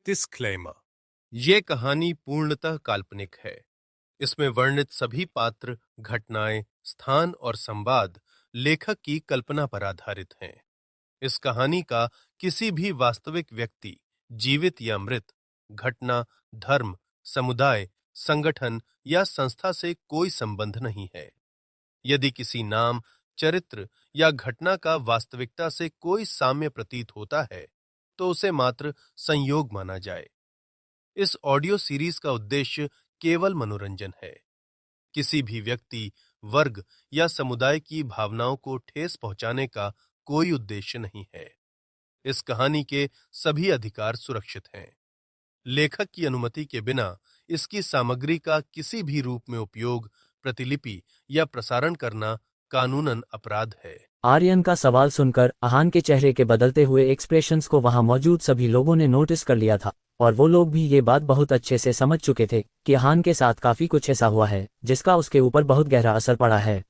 Disclaimer. ये कहानी पूर्णतः काल्पनिक है। इसमें वर्णित सभी पात्र, घटनाएं, स्थान और संवाद लेखक की कल्पना पर आधारित हैं। इस कहानी का किसी भी वास्तविक व्यक्ति, जीवित या मृत, घटना, धर्म, समुदाय, संगठन या संस्था से कोई संबंध नहीं है। यदि किसी नाम, चरित्र या घटना का वास्तविकता से कोई साम्य प्रतीत होता है, तो उसे मात्र संयोग माना जाए। इस ऑडियो सीरीज का उद्देश्य केवल मनोरंजन है। किसी भी व्यक्ति, वर्ग या समुदाय की भावनाओं को ठेस पहुंचाने का कोई उद्देश्य नहीं है। इस कहानी के सभी अधिकार सुरक्षित हैं। लेखक की अनुमति के बिना इसकी सामग्री का किसी भी रूप में उपयोग, प्रतिलिपि या प्रसारण करना कानूनन अपराध है। आर्यन का सवाल सुनकर अहान के चेहरे के बदलते हुए एक्सप्रेशंस को वहां मौजूद सभी लोगों ने नोटिस कर लिया था, और वो लोग भी ये बात बहुत अच्छे से समझ चुके थे कि अहान के साथ काफी कुछ ऐसा हुआ है जिसका उसके ऊपर बहुत गहरा असर पड़ा है।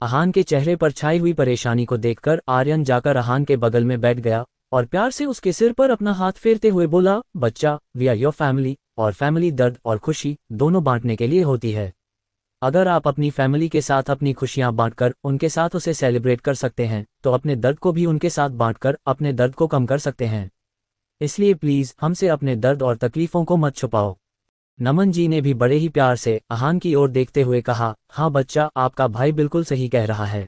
अहान के चेहरे पर छाई हुई परेशानी को देखकर आर्यन जाकर अहान के बगल में बैठ गया और प्यार से उसके सिर पर अपना हाथ फेरते हुए बोला, बच्चा, वी आर योर फैमिली, और फैमिली दर्द और खुशी दोनों बांटने के लिए होती है। अगर आप अपनी फैमिली के साथ अपनी खुशियां बांटकर उनके साथ उसे सेलिब्रेट कर सकते हैं, तो अपने दर्द को भी उनके साथ बांटकर अपने दर्द को कम कर सकते हैं। इसलिए प्लीज हमसे अपने दर्द और तकलीफों को मत छुपाओ। नमन जी ने भी बड़े ही प्यार से अहान की ओर देखते हुए कहा, हाँ बच्चा, आपका भाई बिल्कुल सही कह रहा है।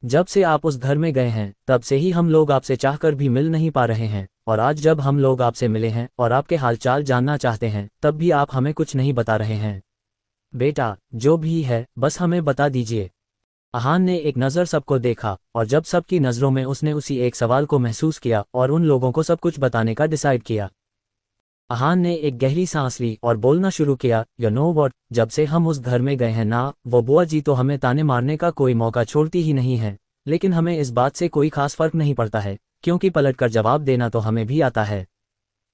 जब से आप उस घर में गए हैं तब से ही हम लोग आपसे चाहकर भी मिल नहीं पा रहे हैं, और आज जब हम लोग आपसे मिले हैं और आपके हालचाल जानना चाहते हैं तब भी आप हमें कुछ नहीं बता रहे हैं। बेटा, जो भी है बस हमें बता दीजिए। अहान ने एक नज़र सबको देखा, और जब सबकी नज़रों में उसने उसी एक सवाल को महसूस किया और उन लोगों को सब कुछ बताने का डिसाइड किया। अहान ने एक गहरी सांस ली और बोलना शुरू किया, यू नो व्हाट, जब से हम उस घर में गए हैं ना, वो बुआ जी तो हमें ताने मारने का कोई मौका छोड़ती ही नहीं है, लेकिन हमें इस बात से कोई खास फर्क नहीं पड़ता है, क्योंकि पलटकर जवाब देना तो हमें भी आता है।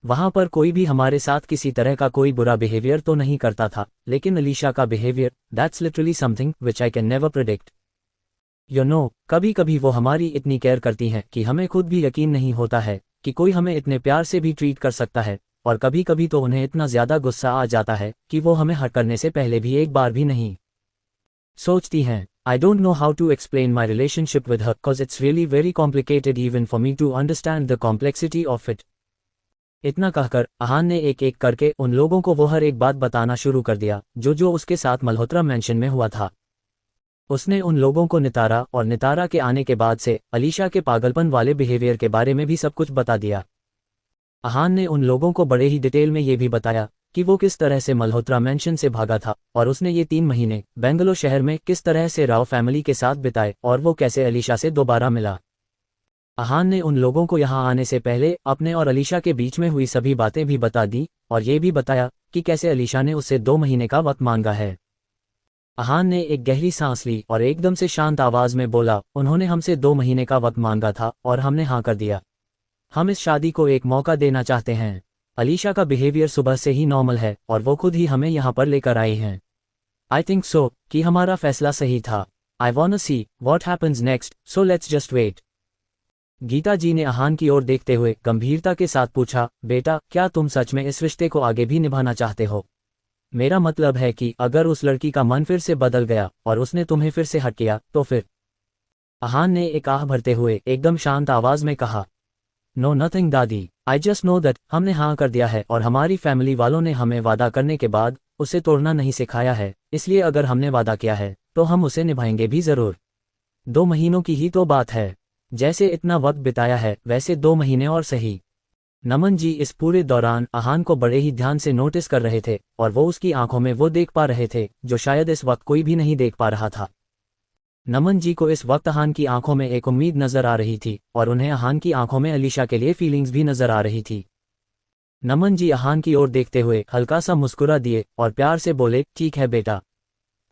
वहां पर कोई भी हमारे साथ किसी तरह का कोई बुरा बिहेवियर तो नहीं करता था, लेकिन अलीशा का behaviour, that's literally something which I can never predict. You know, कभी कभी वो हमारी इतनी केयर करती हैं कि हमें खुद भी यकीन नहीं होता है कि कोई हमें इतने प्यार से भी ट्रीट कर सकता है, और कभी कभी तो उन्हें इतना ज्यादा गुस्सा आ जाता है कि वो हमें हर्ट करने से पहले भी एक बार भी नहीं सोचती हैं। I don't know how to explain my relationship with her, because it's really very complicated even for me to understand the complexity of it. इतना कहकर अहान ने एक एक करके उन लोगों को वो हर एक बात बताना शुरू कर दिया जो उसके साथ मल्होत्रा मैंशन में हुआ था। उसने उन लोगों को नितारा और नितारा के आने के बाद से अलीशा के पागलपन वाले बिहेवियर के बारे में भी सब कुछ बता दिया। अहान ने उन लोगों को बड़े ही डिटेल में ये भी बताया कि वो किस तरह से मल्होत्रा मैंशन से भागा था, और उसने ये 3 महीने बेंगलोर शहर में किस तरह से राव फैमिली के साथ बिताए, और वो कैसे अलीशा से दोबारा मिला। अहान ने उन लोगों को यहाँ आने से पहले अपने और अलीशा के बीच में हुई सभी बातें भी बता दी, और ये भी बताया कि कैसे अलीशा ने उससे 2 महीने का वक्त मांगा है। अहान ने एक गहरी सांस ली और एकदम से शांत आवाज में बोला, उन्होंने हमसे 2 महीने का वक्त मांगा था और हमने हाँ कर दिया। हम इस शादी को एक मौका देना चाहते हैं। अलीशा का बिहेवियर सुबह से ही नॉर्मल है और वो खुद ही हमें यहाँ पर लेकर आई हैं। आई थिंक सो कि हमारा फैसला सही था। I want see what happens next, so let's just wait. Geeta ji ने अहान की ओर देखते हुए गंभीरता के साथ पूछा, बेटा, क्या तुम सच में इस रिश्ते को आगे भी निभाना चाहते हो? मेरा मतलब है कि अगर उस लड़की का मन फिर से बदल गया और उसने तुम्हें फिर से हट किया तो फिर? अहान ने एक आह भरते हुए एकदम शांत आवाज में कहा, नो नथिंग दादी, आई जस्ट नो दैट हमने हाँ कर दिया है, और हमारी फैमिली वालों ने हमें वादा करने के बाद उसे तोड़ना नहीं सिखाया है, इसलिए अगर हमने वादा किया है तो हम उसे निभाएंगे भी जरूर। 2 महीनों की ही तो बात है। जैसे इतना वक्त बिताया है वैसे 2 महीने और सही। नमन जी इस पूरे दौरान अहान को बड़े ही ध्यान से नोटिस कर रहे थे, और वो उसकी आंखों में वो देख पा रहे थे जो शायद इस वक्त कोई भी नहीं देख पा रहा था। नमन जी को इस वक्त अहान की आंखों में एक उम्मीद नजर आ रही थी, और उन्हें अहान की आंखों में अलीशा के लिए फीलिंग्स भी नजर आ रही थी। नमन जी अहान की ओर देखते हुए हल्का सा मुस्कुरा दिए और प्यार से बोले, ठीक है बेटा,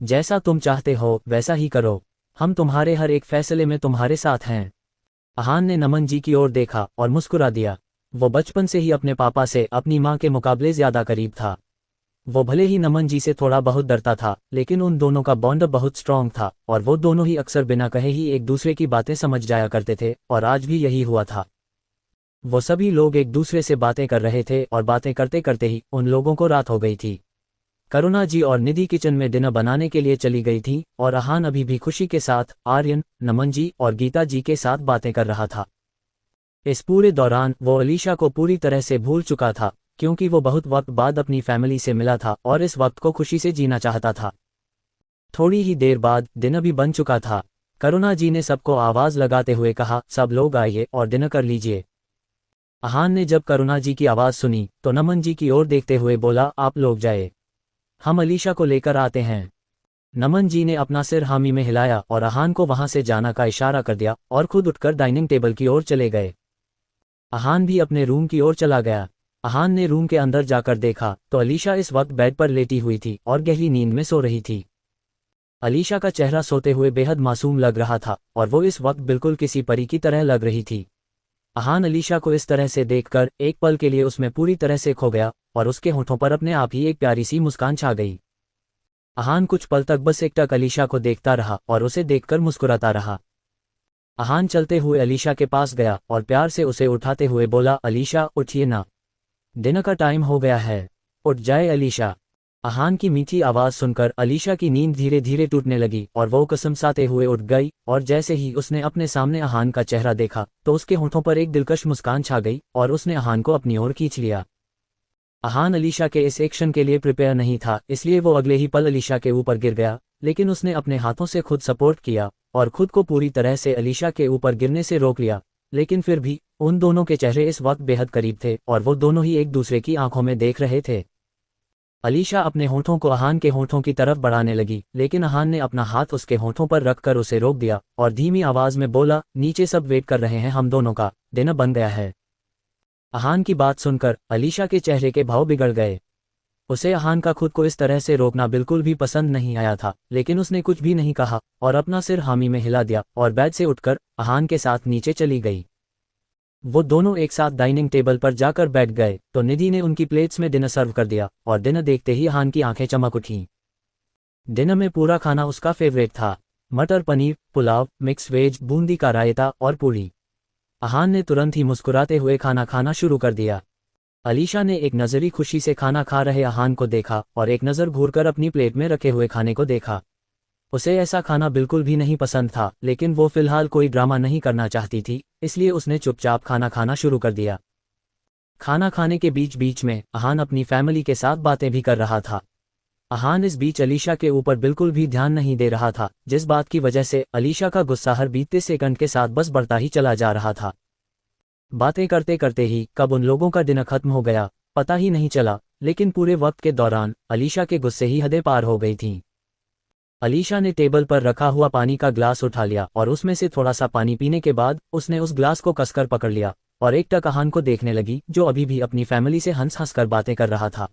जैसा तुम चाहते हो वैसा ही करो, हम तुम्हारे हर एक फैसले में तुम्हारे साथ हैं। अहान ने नमन जी की ओर देखा और मुस्कुरा दिया। वो बचपन से ही अपने पापा से अपनी माँ के मुकाबले ज्यादा करीब था। वो भले ही नमन जी से थोड़ा बहुत डरता था, लेकिन उन दोनों का बॉन्ड बहुत स्ट्रॉन्ग था, और वो दोनों ही अक्सर बिना कहे ही एक दूसरे की बातें समझ जाया करते थे, और आज भी यही हुआ था। वो सभी लोग एक दूसरे से बातें कर रहे थे और बातें करते करते ही उन लोगों को रात हो गई थी। करुणा जी और निधि किचन में डिनर बनाने के लिए चली गई थी और अहान अभी भी खुशी के साथ आर्यन, नमन जी और गीता जी के साथ बातें कर रहा था। इस पूरे दौरान वो अलीशा को पूरी तरह से भूल चुका था, क्योंकि वो बहुत वक्त बाद अपनी फैमिली से मिला था और इस वक्त को खुशी से जीना चाहता था। थोड़ी ही देर बाद डिनर भी बन चुका था। करुणा जी ने सबको आवाज लगाते हुए कहा, सब लोग आइए और डिनर कर लीजिए। अहान ने जब करुणा जी की आवाज सुनी तो नमन जी की ओर देखते हुए बोला, आप लोग जाए, हम अलीशा को लेकर आते हैं। नमन जी ने अपना सिर हामी में हिलाया और अहान को वहां से जाना का इशारा कर दिया और खुद उठकर डाइनिंग टेबल की ओर चले गए। अहान भी अपने रूम की ओर चला गया। अहान ने रूम के अंदर जाकर देखा तो अलीशा इस वक्त बेड पर लेटी हुई थी और गहरी नींद में सो रही थी। अलीशा का चेहरा सोते हुए बेहद मासूम लग रहा था और वो इस वक्त बिल्कुल किसी परी की तरह लग रही थी। अहान अलीशा को इस तरह से देखकर एक पल के लिए उसमें पूरी तरह से खो गया और उसके होठों पर अपने आप ही एक प्यारी सी मुस्कान छा गई। अहान कुछ पल तक बस एकटक अलीशा को देखता रहा और उसे देखकर मुस्कुराता रहा। अहान चलते हुए अलीशा के पास गया और प्यार से उसे उठाते हुए बोला, अलीशा उठिए ना, डिनर का टाइम हो गया है, उठ जाए अलीशा। अहान की मीठी आवाज सुनकर अलीशा की नींद धीरे धीरे टूटने लगी और वो कसमसाते हुए उठ गई और जैसे ही उसने अपने सामने अहान का चेहरा देखा तो उसके होठों पर एक दिलकश मुस्कान छा गई और उसने अहान को अपनी ओर खींच लिया। अहान अलीशा के इस एक्शन के लिए प्रिपेयर नहीं था, इसलिए वो अगले ही पल अलीशा के ऊपर गिर गया, लेकिन उसने अपने हाथों से खुद सपोर्ट किया और खुद को पूरी तरह से अलीशा के ऊपर गिरने से रोक लिया। लेकिन फिर भी उन दोनों के चेहरे इस वक्त बेहद करीब थे और वो दोनों ही एक दूसरे की आंखों में देख रहे थे। अलीशा अपने होठों को अहान के होठों की तरफ बढ़ाने लगी, लेकिन अहान ने अपना हाथ उसके होठों पर रखकर उसे रोक दिया और धीमी आवाज में बोला, नीचे सब वेट कर रहे हैं हम दोनों का, डिनर बन गया है। अहान की बात सुनकर अलीशा के चेहरे के भाव बिगड़ गए। उसे अहान का खुद को इस तरह से रोकना बिल्कुल भी पसंद नहीं आया था, लेकिन उसने कुछ भी नहीं कहा और अपना सिर हामी में हिला दिया और बेड से उठकर अहान के साथ नीचे चली गई। वो दोनों एक साथ डाइनिंग टेबल पर जाकर बैठ गए तो निधि ने उनकी प्लेट्स में डिनर सर्व कर दिया और डिनर देखते ही अहान की आंखें चमक उठीं। डिनर में पूरा खाना उसका फेवरेट था, मटर पनीर, पुलाव, मिक्स वेज, बूंदी का रायता और पूरी। अहान ने तुरंत ही मुस्कुराते हुए खाना खाना शुरू कर दिया। अलीशा ने एक नज़री खुशी से खाना खा रहे अहान को देखा और एक नज़र घूरकर अपनी प्लेट में रखे हुए खाने को देखा। उसे ऐसा खाना बिल्कुल भी नहीं पसंद था, लेकिन वो फिलहाल कोई ड्रामा नहीं करना चाहती थी, इसलिए उसने चुपचाप खाना खाना शुरू कर दिया। खाना खाने के बीच बीच में अहान अपनी फैमिली के साथ बातें भी कर रहा था। अहान इस बीच अलीशा के ऊपर बिल्कुल भी ध्यान नहीं दे रहा था, जिस बात की वजह से अलीशा का गुस्सा हर बीतते सेकंड के साथ बस बढ़ता ही चला जा रहा था। बातें करते करते ही कब उन लोगों का डिनर खत्म हो गया पता ही नहीं चला, लेकिन पूरे वक्त के दौरान अलीशा के गुस्से ही हदें पार हो गई थीं। अलीशा ने टेबल पर रखा हुआ पानी का ग्लास उठा लिया और उसमें से थोड़ा सा पानी पीने के बाद उसने उस ग्लास को कसकर पकड़ लिया और एकटक अहान को देखने लगी, जो अभी भी अपनी फैमिली से हंस हंस कर बातें कर रहा था।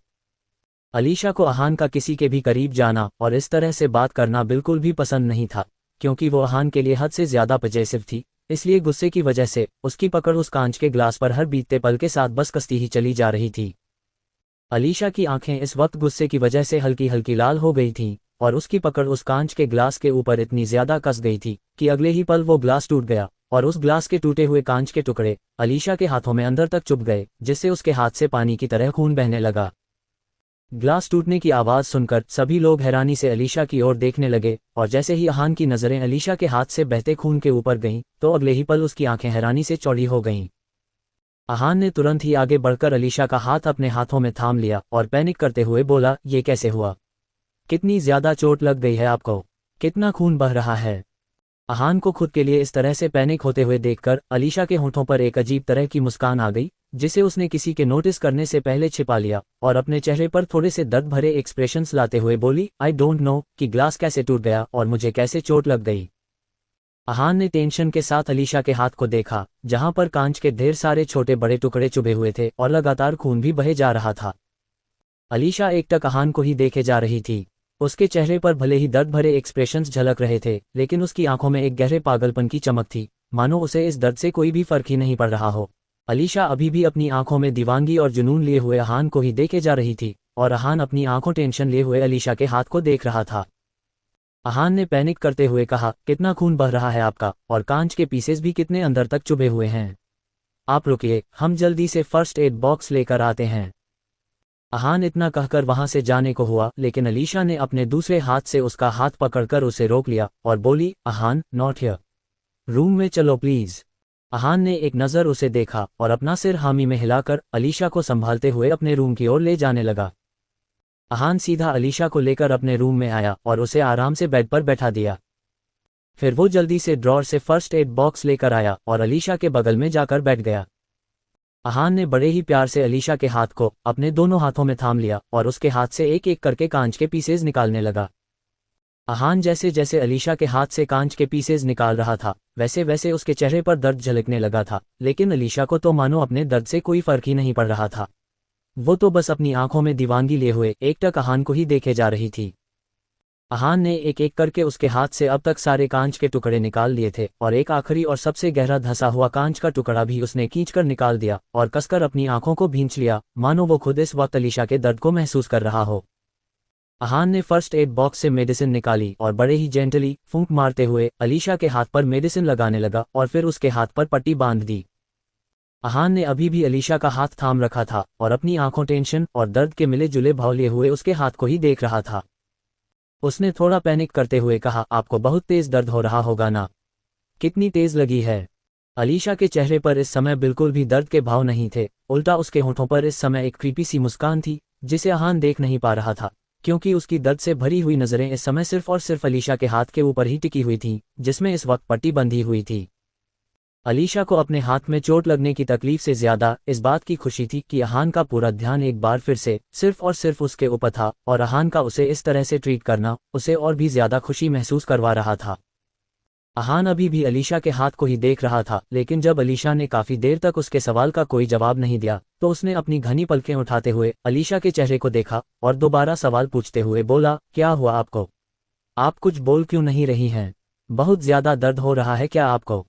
अलीशा को अहान का किसी के भी करीब जाना और इस तरह से बात करना बिल्कुल भी पसंद नहीं था, क्योंकि वो अहान के लिए हद से ज्यादा पजेसिव थी, इसलिए गुस्से की वजह से उसकी पकड़ उस कांच के ग्लास पर हर बीतते पल के साथ बस कसती ही चली जा रही थी। अलीशा की आंखें इस वक्त गुस्से की वजह से हल्की हल्की लाल हो गई थीं और उसकी पकड़ उस कांच के ग्लास के ऊपर इतनी ज्यादा कस गई थी कि अगले ही पल वो ग्लास टूट गया और उस ग्लास के टूटे हुए कांच के टुकड़े अलीशा के हाथों में अंदर तक चुभ गए, जिससे उसके हाथ से पानी की तरह खून बहने लगा। ग्लास टूटने की आवाज सुनकर सभी लोग हैरानी से अलीशा की ओर देखने लगे और जैसे ही अहान की नजरें अलीशा के हाथ से बहते खून के ऊपर गईं तो अगले ही पल उसकी आंखें हैरानी से चौड़ी हो गईं। अहान ने तुरंत ही आगे बढ़कर अलीशा का हाथ अपने हाथों में थाम लिया और पैनिक करते हुए बोला, ये कैसे हुआ? कितनी ज्यादा चोट लग गई है आपको? कितना खून बह रहा है? अहान को खुद के लिए इस तरह से पैनिक होते हुए देखकर अलीशा के होठों पर एक अजीब तरह की मुस्कान आ गई, जिसे उसने किसी के नोटिस करने से पहले छिपा लिया और अपने चेहरे पर थोड़े से दर्द भरे एक्सप्रेशंस लाते हुए बोली, आई डोंट नो कि ग्लास कैसे टूट गया और मुझे कैसे चोट लग गई। अहान ने टेंशन के साथ अलीशा के हाथ को देखा, जहां पर कांच के ढेर सारे छोटे बड़े टुकड़े चुभे हुए थे और लगातार खून भी बहे जा रहा था। अलीशा एकटक अहान को ही देखे जा रही थी। उसके चेहरे पर भले ही दर्द भरे एक्सप्रेशंस झलक रहे थे, लेकिन उसकी आंखों में एक गहरे पागलपन की चमक थी, मानो उसे इस दर्द से कोई भी फर्क ही नहीं पड़ रहा हो। अलीशा अभी भी अपनी आंखों में दीवानगी और जुनून लिए हुए अहान को ही देखे जा रही थी और अहान अपनी आंखों टेंशन लिए हुए अलीशा के हाथ को देख रहा था। अहान ने पैनिक करते हुए कहा, कितना खून बह रहा है आपका और कांच के पीसेस भी कितने अंदर तक चुभे हुए हैं? आप रुकिए, हम जल्दी से फर्स्ट एड बॉक्स लेकर आते हैं। अहान इतना कहकर वहां से जाने को हुआ, लेकिन अलीशा ने अपने दूसरे हाथ से उसका हाथ पकड़कर उसे रोक लिया और बोली, अहान, नॉट हियर, रूम में चलो प्लीज। अहान ने एक नज़र उसे देखा और अपना सिर हामी में हिलाकर अलीशा को संभालते हुए अपने रूम की ओर ले जाने लगा। अहान सीधा अलीशा को लेकर अपने रूम में आया और उसे आराम से बेड पर बैठा दिया। फिर वो जल्दी से ड्रॉर से फर्स्ट एड बॉक्स लेकर आया और अलीशा के बगल में जाकर बैठ गया। अहान ने बड़े ही प्यार से अलीशा के हाथ को अपने दोनों हाथों में थाम लिया और उसके हाथ से एक एक करके कांच के पीसेज निकालने लगा। अहान जैसे जैसे अलीशा के हाथ से कांच के पीसेज निकाल रहा था, वैसे वैसे उसके चेहरे पर दर्द झलकने लगा था, लेकिन अलीशा को तो मानो अपने दर्द से कोई फर्क ही नहीं पड़ रहा था। वो तो बस अपनी आंखों में दीवानगी लिए हुए एकटक अहान को ही देखे जा रही थी। अहान ने एक एक करके उसके हाथ से अब तक सारे कांच के टुकड़े निकाल लिए थे और एक आखिरी और सबसे गहरा धंसा हुआ कांच का टुकड़ा भी उसने खींचकर निकाल दिया और कसकर अपनी आंखों को भींच लिया, मानो वो खुद इस वक्त अलीशा के दर्द को महसूस कर रहा हो। अहान ने फर्स्ट एड बॉक्स से मेडिसिन निकाली और बड़े ही जेंटली फूंक मारते हुए अलीशा के हाथ पर मेडिसिन लगाने लगा और फिर उसके हाथ पर पट्टी बांध दी। अहान ने अभी भी अलीशा का हाथ थाम रखा था और अपनी आंखों टेंशन और दर्द के मिले जुले भाव लिए हुए उसके हाथ को ही देख रहा था। उसने थोड़ा पैनिक करते हुए कहा, आपको बहुत तेज दर्द हो रहा होगा ना? कितनी तेज लगी है? अलीशा के चेहरे पर इस समय बिल्कुल भी दर्द के भाव नहीं थे, उल्टा उसके होठों पर इस समय एक क्रीपी सी मुस्कान थी जिसे अहान देख नहीं पा रहा था, क्योंकि उसकी दर्द से भरी हुई नजरें इस समय सिर्फ और सिर्फ अलीशा के हाथ के ऊपर ही टिकी हुई थीं, जिसमें इस वक्त पट्टी बंधी हुई थी। अलीशा को अपने हाथ में चोट लगने की तकलीफ से ज्यादा इस बात की खुशी थी कि अहान का पूरा ध्यान एक बार फिर से सिर्फ और सिर्फ उसके ऊपर था और अहान का उसे इस तरह से ट्रीट करना उसे और भी ज्यादा खुशी महसूस करवा रहा था। अहान अभी भी अलीशा के हाथ को ही देख रहा था, लेकिन जब अलीशा ने काफी देर तक उसके सवाल का कोई जवाब नहीं दिया तो उसने अपनी घनी पलकें उठाते हुए अलीशा के चेहरे को देखा और दोबारा सवाल पूछते हुए बोला, क्या हुआ आपको? आप कुछ बोल क्यों नहीं रही हैं? बहुत ज्यादा दर्द हो रहा है क्या आपको?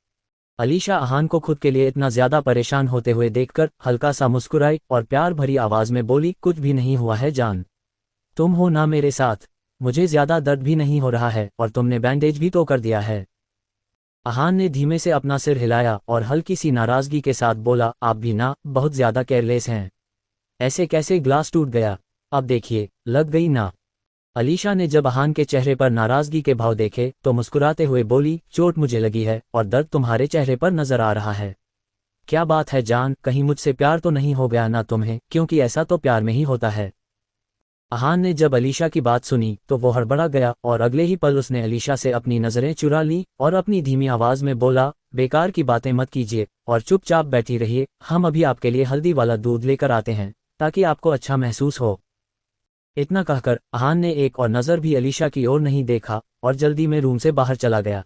अलीशा अहान को खुद के लिए इतना ज्यादा परेशान होते हुए देखकर हल्का सा मुस्कुराई और प्यार भरी आवाज में बोली, कुछ भी नहीं हुआ है जान, तुम हो ना मेरे साथ, मुझे ज्यादा दर्द भी नहीं हो रहा है और तुमने बैंडेज भी तो कर दिया है। अहान ने धीमे से अपना सिर हिलाया और हल्की सी नाराजगी के साथ बोला, आप भी ना बहुत ज्यादा केयरलेस हैं, ऐसे कैसे ग्लास टूट गया? अब देखिए, लग गई ना? अलीशा ने जब अहान के चेहरे पर नाराजगी के भाव देखे तो मुस्कुराते हुए बोली, चोट मुझे लगी है और दर्द तुम्हारे चेहरे पर नजर आ रहा है। क्या बात है जान, कहीं मुझसे प्यार तो नहीं हो गया ना तुम्हें? क्योंकि ऐसा तो प्यार में ही होता है। अहान ने जब अलीशा की बात सुनी तो वो हड़बड़ा गया और अगले ही पल उसने अलीशा से अपनी नजरें चुरा ली और अपनी धीमी आवाज में बोला, बेकार की बातें मत कीजिए और चुपचाप बैठी रहिए, हम अभी आपके लिए हल्दी वाला दूध लेकर आते हैं ताकि आपको अच्छा महसूस हो। इतना कहकर अहान ने एक और नज़र भी अलीशा की ओर नहीं देखा और जल्दी में रूम से बाहर चला गया।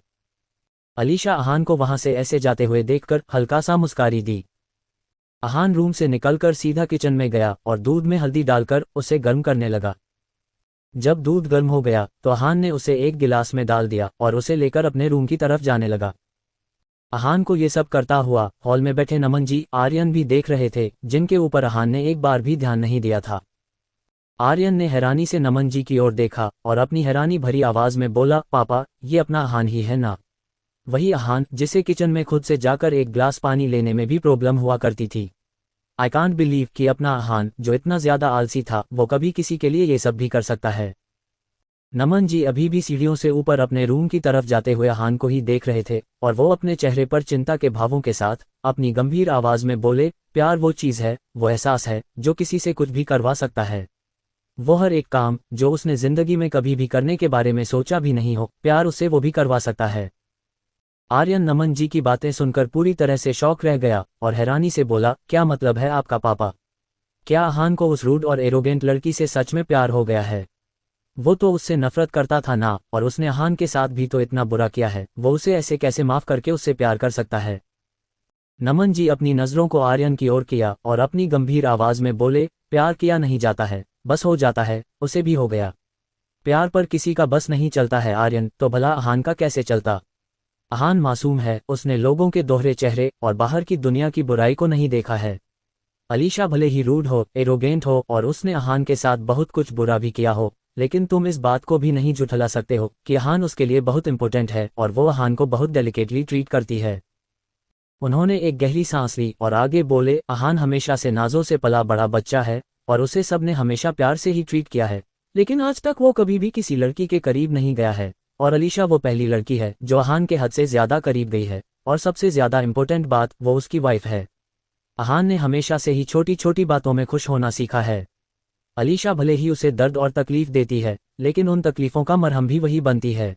अलीशा अहान को वहां से ऐसे जाते हुए देखकर हल्का सा मुस्कारी दी। अहान रूम से निकलकर सीधा किचन में गया और दूध में हल्दी डालकर उसे गर्म करने लगा। जब दूध गर्म हो गया तो अहान ने उसे एक गिलास में डाल दिया और उसे लेकर अपने रूम की तरफ जाने लगा। अहान को ये सब करता हुआ हॉल में बैठे नमन जी, आर्यन भी देख रहे थे, जिनके ऊपर अहान ने एक बार भी ध्यान नहीं दिया था। आर्यन ने हैरानी से नमन जी की ओर देखा और अपनी हैरानी भरी आवाज में बोला, पापा, ये अपना अहान ही है ना? वही अहान जिसे किचन में खुद से जाकर एक ग्लास पानी लेने में भी प्रॉब्लम हुआ करती थी। आई कांट बिलीव कि अपना अहान जो इतना ज्यादा आलसी था वो कभी किसी के लिए ये सब भी कर सकता है। नमन जी अभी भी सीढ़ियों से ऊपर अपने रूम की तरफ जाते हुए अहान को ही देख रहे थे और वो अपने चेहरे पर चिंता के भावों के साथ अपनी गंभीर आवाज में बोले, प्यार वो चीज है, वो एहसास है जो किसी से कुछ भी करवा सकता है। वो हर एक काम जो उसने जिंदगी में कभी भी करने के बारे में सोचा भी नहीं हो, प्यार उससे वो भी करवा सकता है। आर्यन नमन जी की बातें सुनकर पूरी तरह से शॉक रह गया और हैरानी से बोला, क्या मतलब है आपका पापा? क्या अहान को उस रूड और एरोगेंट लड़की से सच में प्यार हो गया है? वो तो उससे नफरत करता था ना, और उसने अहान के साथ भी तो इतना बुरा किया है, वो उसे ऐसे कैसे माफ करके उससे प्यार कर सकता है? नमन जी अपनी नजरों को आर्यन की ओर किया और अपनी गंभीर आवाज में बोले, प्यार किया नहीं जाता है, बस हो जाता है, उसे भी हो गया। प्यार पर किसी का बस नहीं चलता है आर्यन, तो भला अहान का कैसे चलता? अहान मासूम है, उसने लोगों के दोहरे चेहरे और बाहर की दुनिया की बुराई को नहीं देखा है। अलीशा भले ही रूड हो, एरोगेंट हो और उसने अहान के साथ बहुत कुछ बुरा भी किया हो, लेकिन तुम इस बात को भी नहीं झुठला सकते हो कि अहान उसके लिए बहुत इंपॉर्टेंट है और वो अहान को बहुत डेलिकेटली ट्रीट करती है। उन्होंने एक गहरी सांस ली और आगे बोले, अहान हमेशा से नाजों से पला बड़ा बच्चा है और उसे सबने हमेशा प्यार से ही ट्रीट किया है, लेकिन आज तक वो कभी भी किसी लड़की के करीब नहीं गया है। और अलीशा वो पहली लड़की है जो अहान के हद से ज्यादा करीब गई है, और सबसे ज्यादा इंपॉर्टेंट बात, वो उसकी वाइफ है। अहान ने हमेशा से ही छोटी छोटी बातों में खुश होना सीखा है। अलीशा भले ही उसे दर्द और तकलीफ देती है, लेकिन उन तकलीफों का मरहम भी वही बनती है।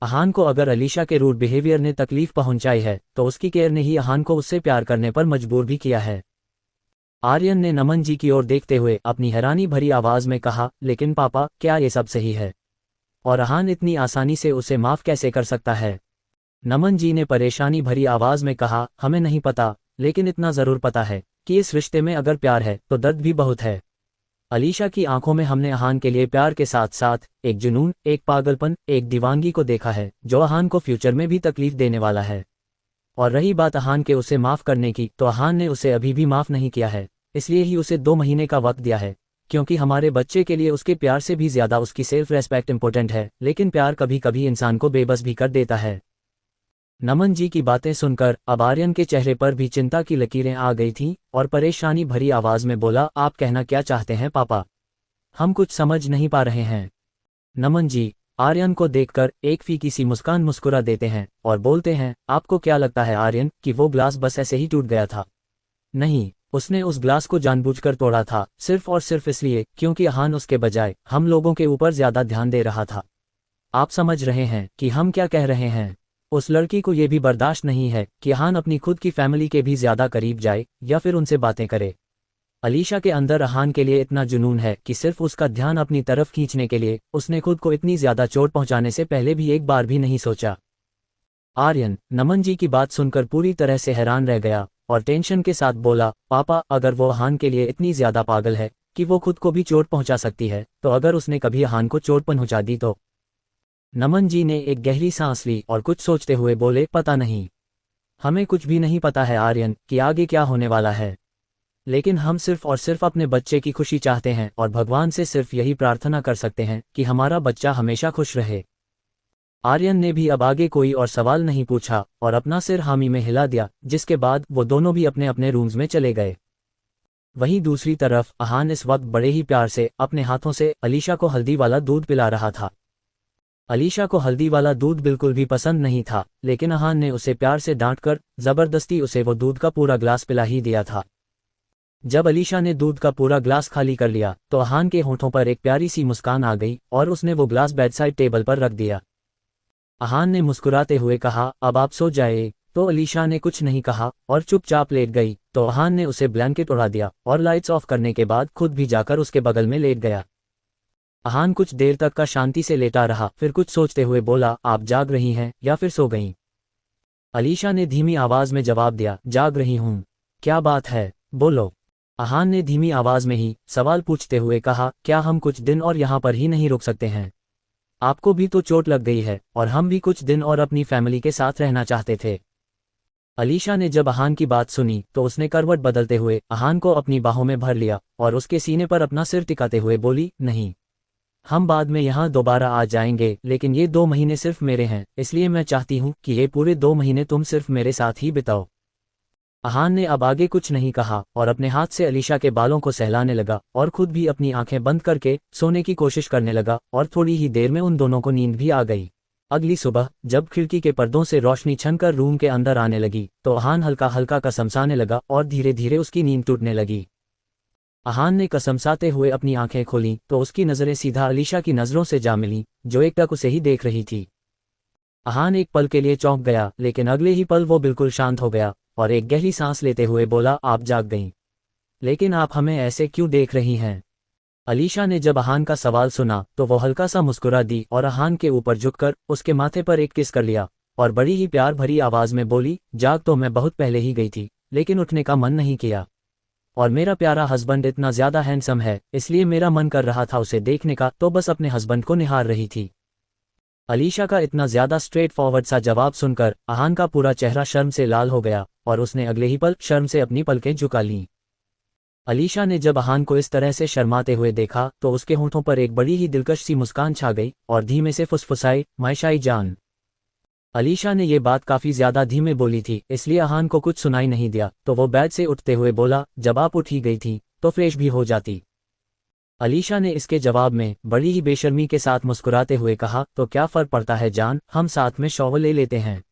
अहान को अगर अलीशा के रूड बिहेवियर ने तकलीफ पहुंचाई है, तो उसकी केयर ने ही अहान को उससे प्यार करने पर मजबूर भी किया है। आर्यन ने नमन जी की ओर देखते हुए अपनी हैरानी भरी आवाज में कहा, लेकिन पापा, क्या ये सब सही है? और अहान इतनी आसानी से उसे माफ कैसे कर सकता है? नमन जी ने परेशानी भरी आवाज में कहा, हमें नहीं पता, लेकिन इतना जरूर पता है कि इस रिश्ते में अगर प्यार है तो दर्द भी बहुत है। अलीशा की आंखों में हमने अहान के लिए प्यार के साथ साथ एक जुनून, एक पागलपन, एक दीवानगी को देखा है जो अहान को फ्यूचर में भी तकलीफ देने वाला है। और रही बात अहान के उसे माफ करने की, तो अहान ने उसे अभी भी माफ नहीं किया है, इसलिए ही उसे 2 महीने का वक्त दिया है, क्योंकि हमारे बच्चे के लिए उसके प्यार से भी ज्यादा उसकी सेल्फ रेस्पेक्ट इंपॉर्टेंट है। लेकिन प्यार कभी कभी इंसान को बेबस भी कर देता है। नमन जी की बातें सुनकर अब आर्यन के चेहरे पर भी चिंता की लकीरें आ गई थीं और परेशानी भरी आवाज में बोला, आप कहना क्या चाहते हैं पापा? हम कुछ समझ नहीं पा रहे हैं। नमन जी आर्यन को देखकर एक फीकी सी मुस्कान मुस्कुरा देते हैं और बोलते हैं, आपको क्या लगता है आर्यन कि वो ग्लास बस ऐसे ही टूट गया था? नहीं, उसने उस ग्लास को जानबूझकर तोड़ा था, सिर्फ और सिर्फ इसलिए क्योंकि अहान उसके बजाय हम लोगों के ऊपर ज्यादा ध्यान दे रहा था। आप समझ रहे हैं कि हम क्या कह रहे हैं? उस लड़की को यह भी बर्दाश्त नहीं है कि अहान अपनी खुद की फैमिली के भी ज्यादा करीब जाए या फिर उनसे बातें करे। अलीशा के अंदर अहान के लिए इतना जुनून है कि सिर्फ उसका ध्यान अपनी तरफ खींचने के लिए उसने खुद को इतनी ज्यादा चोट पहुंचाने से पहले भी एक बार भी नहीं सोचा। आर्यन नमन जी की बात सुनकर पूरी तरह से हैरान रह गया और टेंशन के साथ बोला, पापा, अगर वो अहान के लिए इतनी ज्यादा पागल है कि वो खुद को भी चोट पहुंचा सकती है, तो अगर उसने कभी अहान को चोट पहुंचा दी तो? नमन जी ने एक गहरी सांस ली और कुछ सोचते हुए बोले, पता नहीं, हमें कुछ भी नहीं पता है आर्यन कि आगे क्या होने वाला है, लेकिन हम सिर्फ और सिर्फ अपने बच्चे की खुशी चाहते हैं और भगवान से सिर्फ यही प्रार्थना कर सकते हैं कि हमारा बच्चा हमेशा खुश रहे। आर्यन ने भी अब आगे कोई और सवाल नहीं पूछा और अपना सिर हामी में हिला दिया, जिसके बाद वो दोनों भी अपने अपने रूम्स में चले गए। वहीं दूसरी तरफ अहान इस वक्त बड़े ही प्यार से अपने हाथों से अलीशा को हल्दी वाला दूध पिला रहा था। अलीशा को हल्दी वाला दूध बिल्कुल भी पसंद नहीं था, लेकिन अहान ने उसे प्यार से डांटकर जबरदस्ती उसे वो दूध का पूरा ग्लास पिला ही दिया था। जब अलीशा ने दूध का पूरा ग्लास खाली कर लिया, तो अहान के होठों पर एक प्यारी सी मुस्कान आ गई और उसने वो ग्लास बेडसाइड टेबल पर रख दिया। अहान ने मुस्कुराते हुए कहा, अब आप सो जाए। तो अलीशा ने कुछ नहीं कहा और चुपचाप लेट गई, तो अहान ने उसे ब्लैंकेट उड़ा दिया और लाइट्स ऑफ करने के बाद खुद भी जाकर उसके बगल में लेट गया। अहान कुछ देर तक का शांति से लेटा रहा, फिर कुछ सोचते हुए बोला, आप जाग रही हैं या फिर सो गईं? अलीशा ने धीमी आवाज में जवाब दिया, जाग रही हूं। क्या बात है, बोलो। अहान ने धीमी आवाज में ही सवाल पूछते हुए कहा, क्या हम कुछ दिन और यहाँ पर ही नहीं रुक सकते हैं? आपको भी तो चोट लग गई है और हम भी कुछ दिन और अपनी फैमिली के साथ रहना चाहते थे। अलीशा ने जब अहान की बात सुनी तो उसने करवट बदलते हुए अहान को अपनी बाहों में भर लिया और उसके सीने पर अपना सिर टिकाते हुए बोली, नहीं, हम बाद में यहाँ दोबारा आ जाएंगे, लेकिन ये 2 महीने सिर्फ मेरे हैं, इसलिए मैं चाहती हूँ कि ये पूरे 2 महीने तुम सिर्फ मेरे साथ ही बिताओ। अहान ने अब आगे कुछ नहीं कहा और अपने हाथ से अलीशा के बालों को सहलाने लगा और खुद भी अपनी आंखें बंद करके सोने की कोशिश करने लगा और थोड़ी ही देर में उन दोनों को नींद भी आ गई। अगली सुबह जब खिड़की के पर्दों से रोशनी छनकर रूम के अंदर आने लगी, तो अहान हल्का हल्का कसमसाने लगा और धीरे धीरे उसकी नींद टूटने लगी। अहान ने कसमसाते हुए अपनी आंखें खोलीं तो उसकी नजरें सीधा अलीशा की नजरों से जा मिलीं, जो एकटक उसे ही देख रही थी। अहान एक पल के लिए चौंक गया, लेकिन अगले ही पल वो बिल्कुल शांत हो गया और एक गहरी सांस लेते हुए बोला, आप जाग गईं, लेकिन आप हमें ऐसे क्यों देख रही हैं? अलीशा ने जब अहान का सवाल सुना तो वो हल्का सा मुस्कुरा दी और अहान के ऊपर झुककर उसके माथे पर एक किस कर लिया और बड़ी ही प्यार भरी आवाज में बोली, जाग तो मैं बहुत पहले ही गई थी, लेकिन उठने का मन नहीं किया, और मेरा प्यारा हस्बैंड इतना ज्यादा हैंडसम है, इसलिए मेरा मन कर रहा था उसे देखने का, तो बस अपने हस्बैंड को निहार रही थी। अलीशा का इतना ज्यादा स्ट्रेट फॉरवर्ड सा जवाब सुनकर अहान का पूरा चेहरा शर्म से लाल हो गया और उसने अगले ही पल शर्म से अपनी पलकें झुका लीं। अलीशा ने जब अहान को इस तरह से शर्माते हुए देखा तो उसके होंठों पर एक बड़ी ही दिलकश सी मुस्कान छा गई और धीमे से फुसफुसाई, मायशाई जान। अलीशा ने ये बात काफी ज्यादा धीमे बोली थी, इसलिए अहान को कुछ सुनाई नहीं दिया, तो वो बेड से उठते हुए बोला, जब आप उठ ही गई थी तो फ्रेश भी हो जाती। अलीशा ने इसके जवाब में बड़ी ही बेशर्मी के साथ मुस्कुराते हुए कहा, तो क्या फर्क पड़ता है जान, हम साथ में शॉवर ले लेते हैं।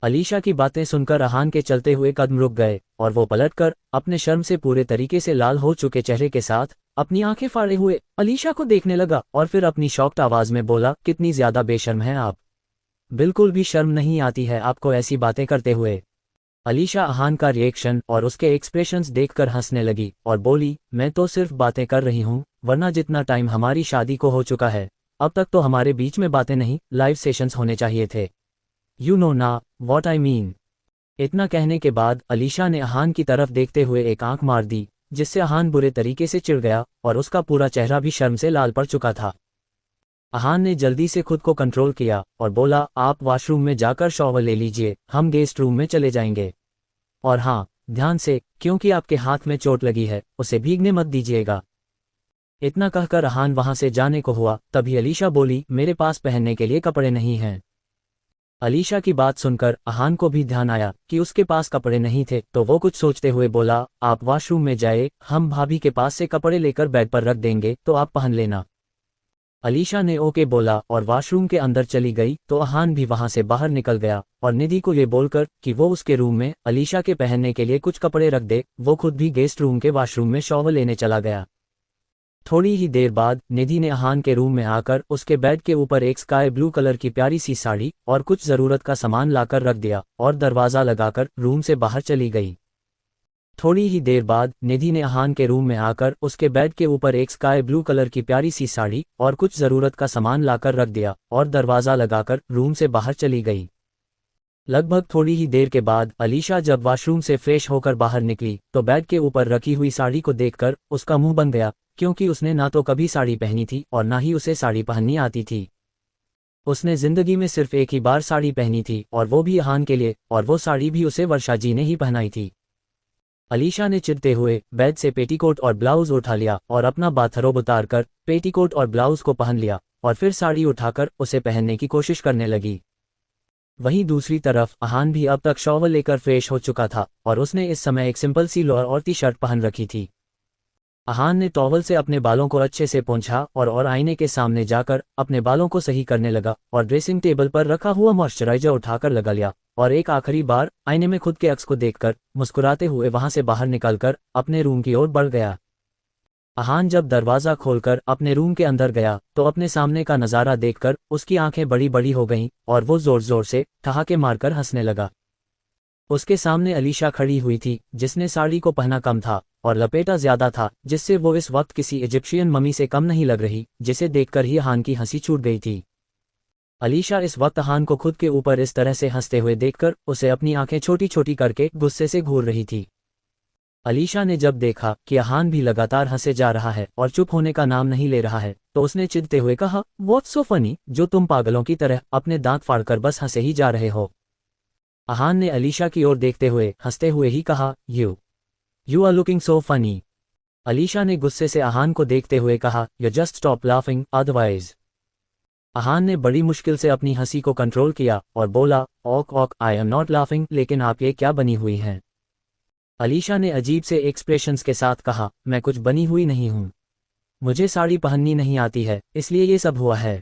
अलीशा की बातें सुनकर अहान के चलते हुए कदम रुक गए और वो पलटकर अपने शर्म से पूरे तरीके से लाल हो चुके चेहरे के साथ अपनी आंखें फाड़े हुए अलीशा को देखने लगा और फिर अपनी शॉक्ड आवाज में बोला, कितनी ज्यादा बेशर्म हैं आप, बिल्कुल भी शर्म नहीं आती है आपको ऐसी बातें करते हुए। अलीशा अहान का रिएक्शन और उसके एक्सप्रेशंस देखकर हंसने लगी और बोली, मैं तो सिर्फ बातें कर रही हूँ, वरना जितना टाइम हमारी शादी को हो चुका है अब तक तो हमारे बीच में बातें नहीं, लाइव सेशंस होने चाहिए थे। यू नो ना व्हाट आई मीन। इतना कहने के बाद अलीशा ने अहान की तरफ देखते हुए एक आंख मार दी, जिससे अहान बुरे तरीके से चिढ़ गया और उसका पूरा चेहरा भी शर्म से लाल पड़ चुका था। अहान ने जल्दी से खुद को कंट्रोल किया और बोला, आप वॉशरूम में जाकर शॉवर ले लीजिए, हम गेस्ट रूम में चले जाएंगे। और हाँ, ध्यान से, क्योंकि आपके हाथ में चोट लगी है उसे भीगने मत दीजिएगा। इतना कहकर अहान वहां से जाने को हुआ, तभी अलीशा बोली, मेरे पास पहनने के लिए कपड़े नहीं हैं। अलीशा की बात सुनकर अहान को भी ध्यान आया कि उसके पास कपड़े नहीं थे, तो वो कुछ सोचते हुए बोला, आप वॉशरूम में जाए, हम भाभी के पास से कपड़े लेकर बेड पर रख देंगे तो आप पहन लेना। अलीशा ने ओके बोला और वॉशरूम के अंदर चली गई, तो अहान भी वहां से बाहर निकल गया और निधि को ये बोलकर कि वो उसके रूम में अलीशा के पहनने के लिए कुछ कपड़े रख दे, वो खुद भी गेस्ट रूम के वॉशरूम में शॉवर लेने चला गया। थोड़ी ही देर बाद निधि ने अहान के रूम में आकर उसके बेड के ऊपर एक स्काई ब्लू कलर की प्यारी सी साड़ी और कुछ जरूरत का सामान लाकर रख दिया और दरवाजा लगाकर रूम से बाहर चली गई। थोड़ी ही देर बाद निधि ने अहान के रूम में आकर उसके बेड के ऊपर एक स्काई ब्लू कलर की प्यारी सी साड़ी और कुछ जरूरत का सामान लाकर रख दिया और दरवाजा लगाकर रूम से बाहर चली गई। लगभग थोड़ी ही देर के बाद अलीशा जब वॉशरूम से फ्रेश होकर बाहर निकली तो बेड के ऊपर रखी हुई साड़ी को देखकर उसका मुंह बन गया, क्योंकि उसने ना तो कभी साड़ी पहनी थी और ना ही उसे साड़ी पहननी आती थी। उसने जिंदगी में सिर्फ एक ही बार साड़ी पहनी थी और वो भी अहान के लिए, और वो साड़ी भी उसे वर्षा जी ने ही पहनाई थी। अलीशा ने चिढ़ते हुए बेड से पेटीकोट और ब्लाउज उठा लिया और अपना बाथरोब उतारकर पेटीकोट और ब्लाउज को पहन लिया और फिर साड़ी उठाकर उसे पहनने की कोशिश करने लगी। वहीं दूसरी तरफ अहान भी अब तक शॉवर लेकर फ्रेश हो चुका था और उसने इस समय एक सिंपल सी लोअर और टी शर्ट पहन रखी थी। अहान ने टॉवल से अपने बालों को अच्छे से पोंछा और आईने के सामने जाकर अपने बालों को सही करने लगा और ड्रेसिंग टेबल पर रखा हुआ मॉइस्चराइजर उठाकर लगा लिया और एक आखिरी बार आईने में खुद के अक्स को देखकर मुस्कुराते हुए वहां से बाहर निकलकर अपने रूम की ओर बढ़ गया। अहान जब दरवाजा खोलकर अपने रूम के अंदर गया तो अपने सामने का नजारा देखकर उसकी आंखें बड़ी बड़ी हो गईं और वो जोर जोर से ठहाके मारकर हंसने लगा। उसके सामने अलीशा खड़ी हुई थी, जिसने साड़ी को पहना कम था और लपेटा ज्यादा था, जिससे वो इस वक्त किसी इजिप्शियन मम्मी से कम नहीं लग रही, जिसे देखकर ही अहान की हंसी छूट गई थी। अलीशा इस वक्त अहान को खुद के ऊपर इस तरह से हंसते हुए देखकर उसे अपनी आंखें छोटी छोटी करके गुस्से से घूर रही थी। अलीशा ने जब देखा कि अहान भी लगातार हंसे जा रहा है और चुप होने का नाम नहीं ले रहा है, तो उसने चिढ़ते हुए कहा, व्हाट्स सो फनी, जो तुम पागलों की तरह अपने दांत फाड़कर बस हंसे ही जा रहे हो। अहान ने अलीशा की ओर देखते हुए हंसते हुए ही कहा, you are looking so funny. Alisha ने गुस्से से अहान को देखते हुए कहा, you just stop laughing otherwise. Ahaan ने बड़ी मुश्किल से अपनी हंसी को कंट्रोल किया और बोला, ऑक ऑक, आई एम नॉट लाफिंग, लेकिन आप ये क्या बनी हुई हैं। अलीशा ने अजीब से एक्सप्रेशंस के साथ कहा, मैं कुछ बनी हुई नहीं हूं, मुझे साड़ी पहननी नहीं आती है, इसलिए ये सब हुआ है।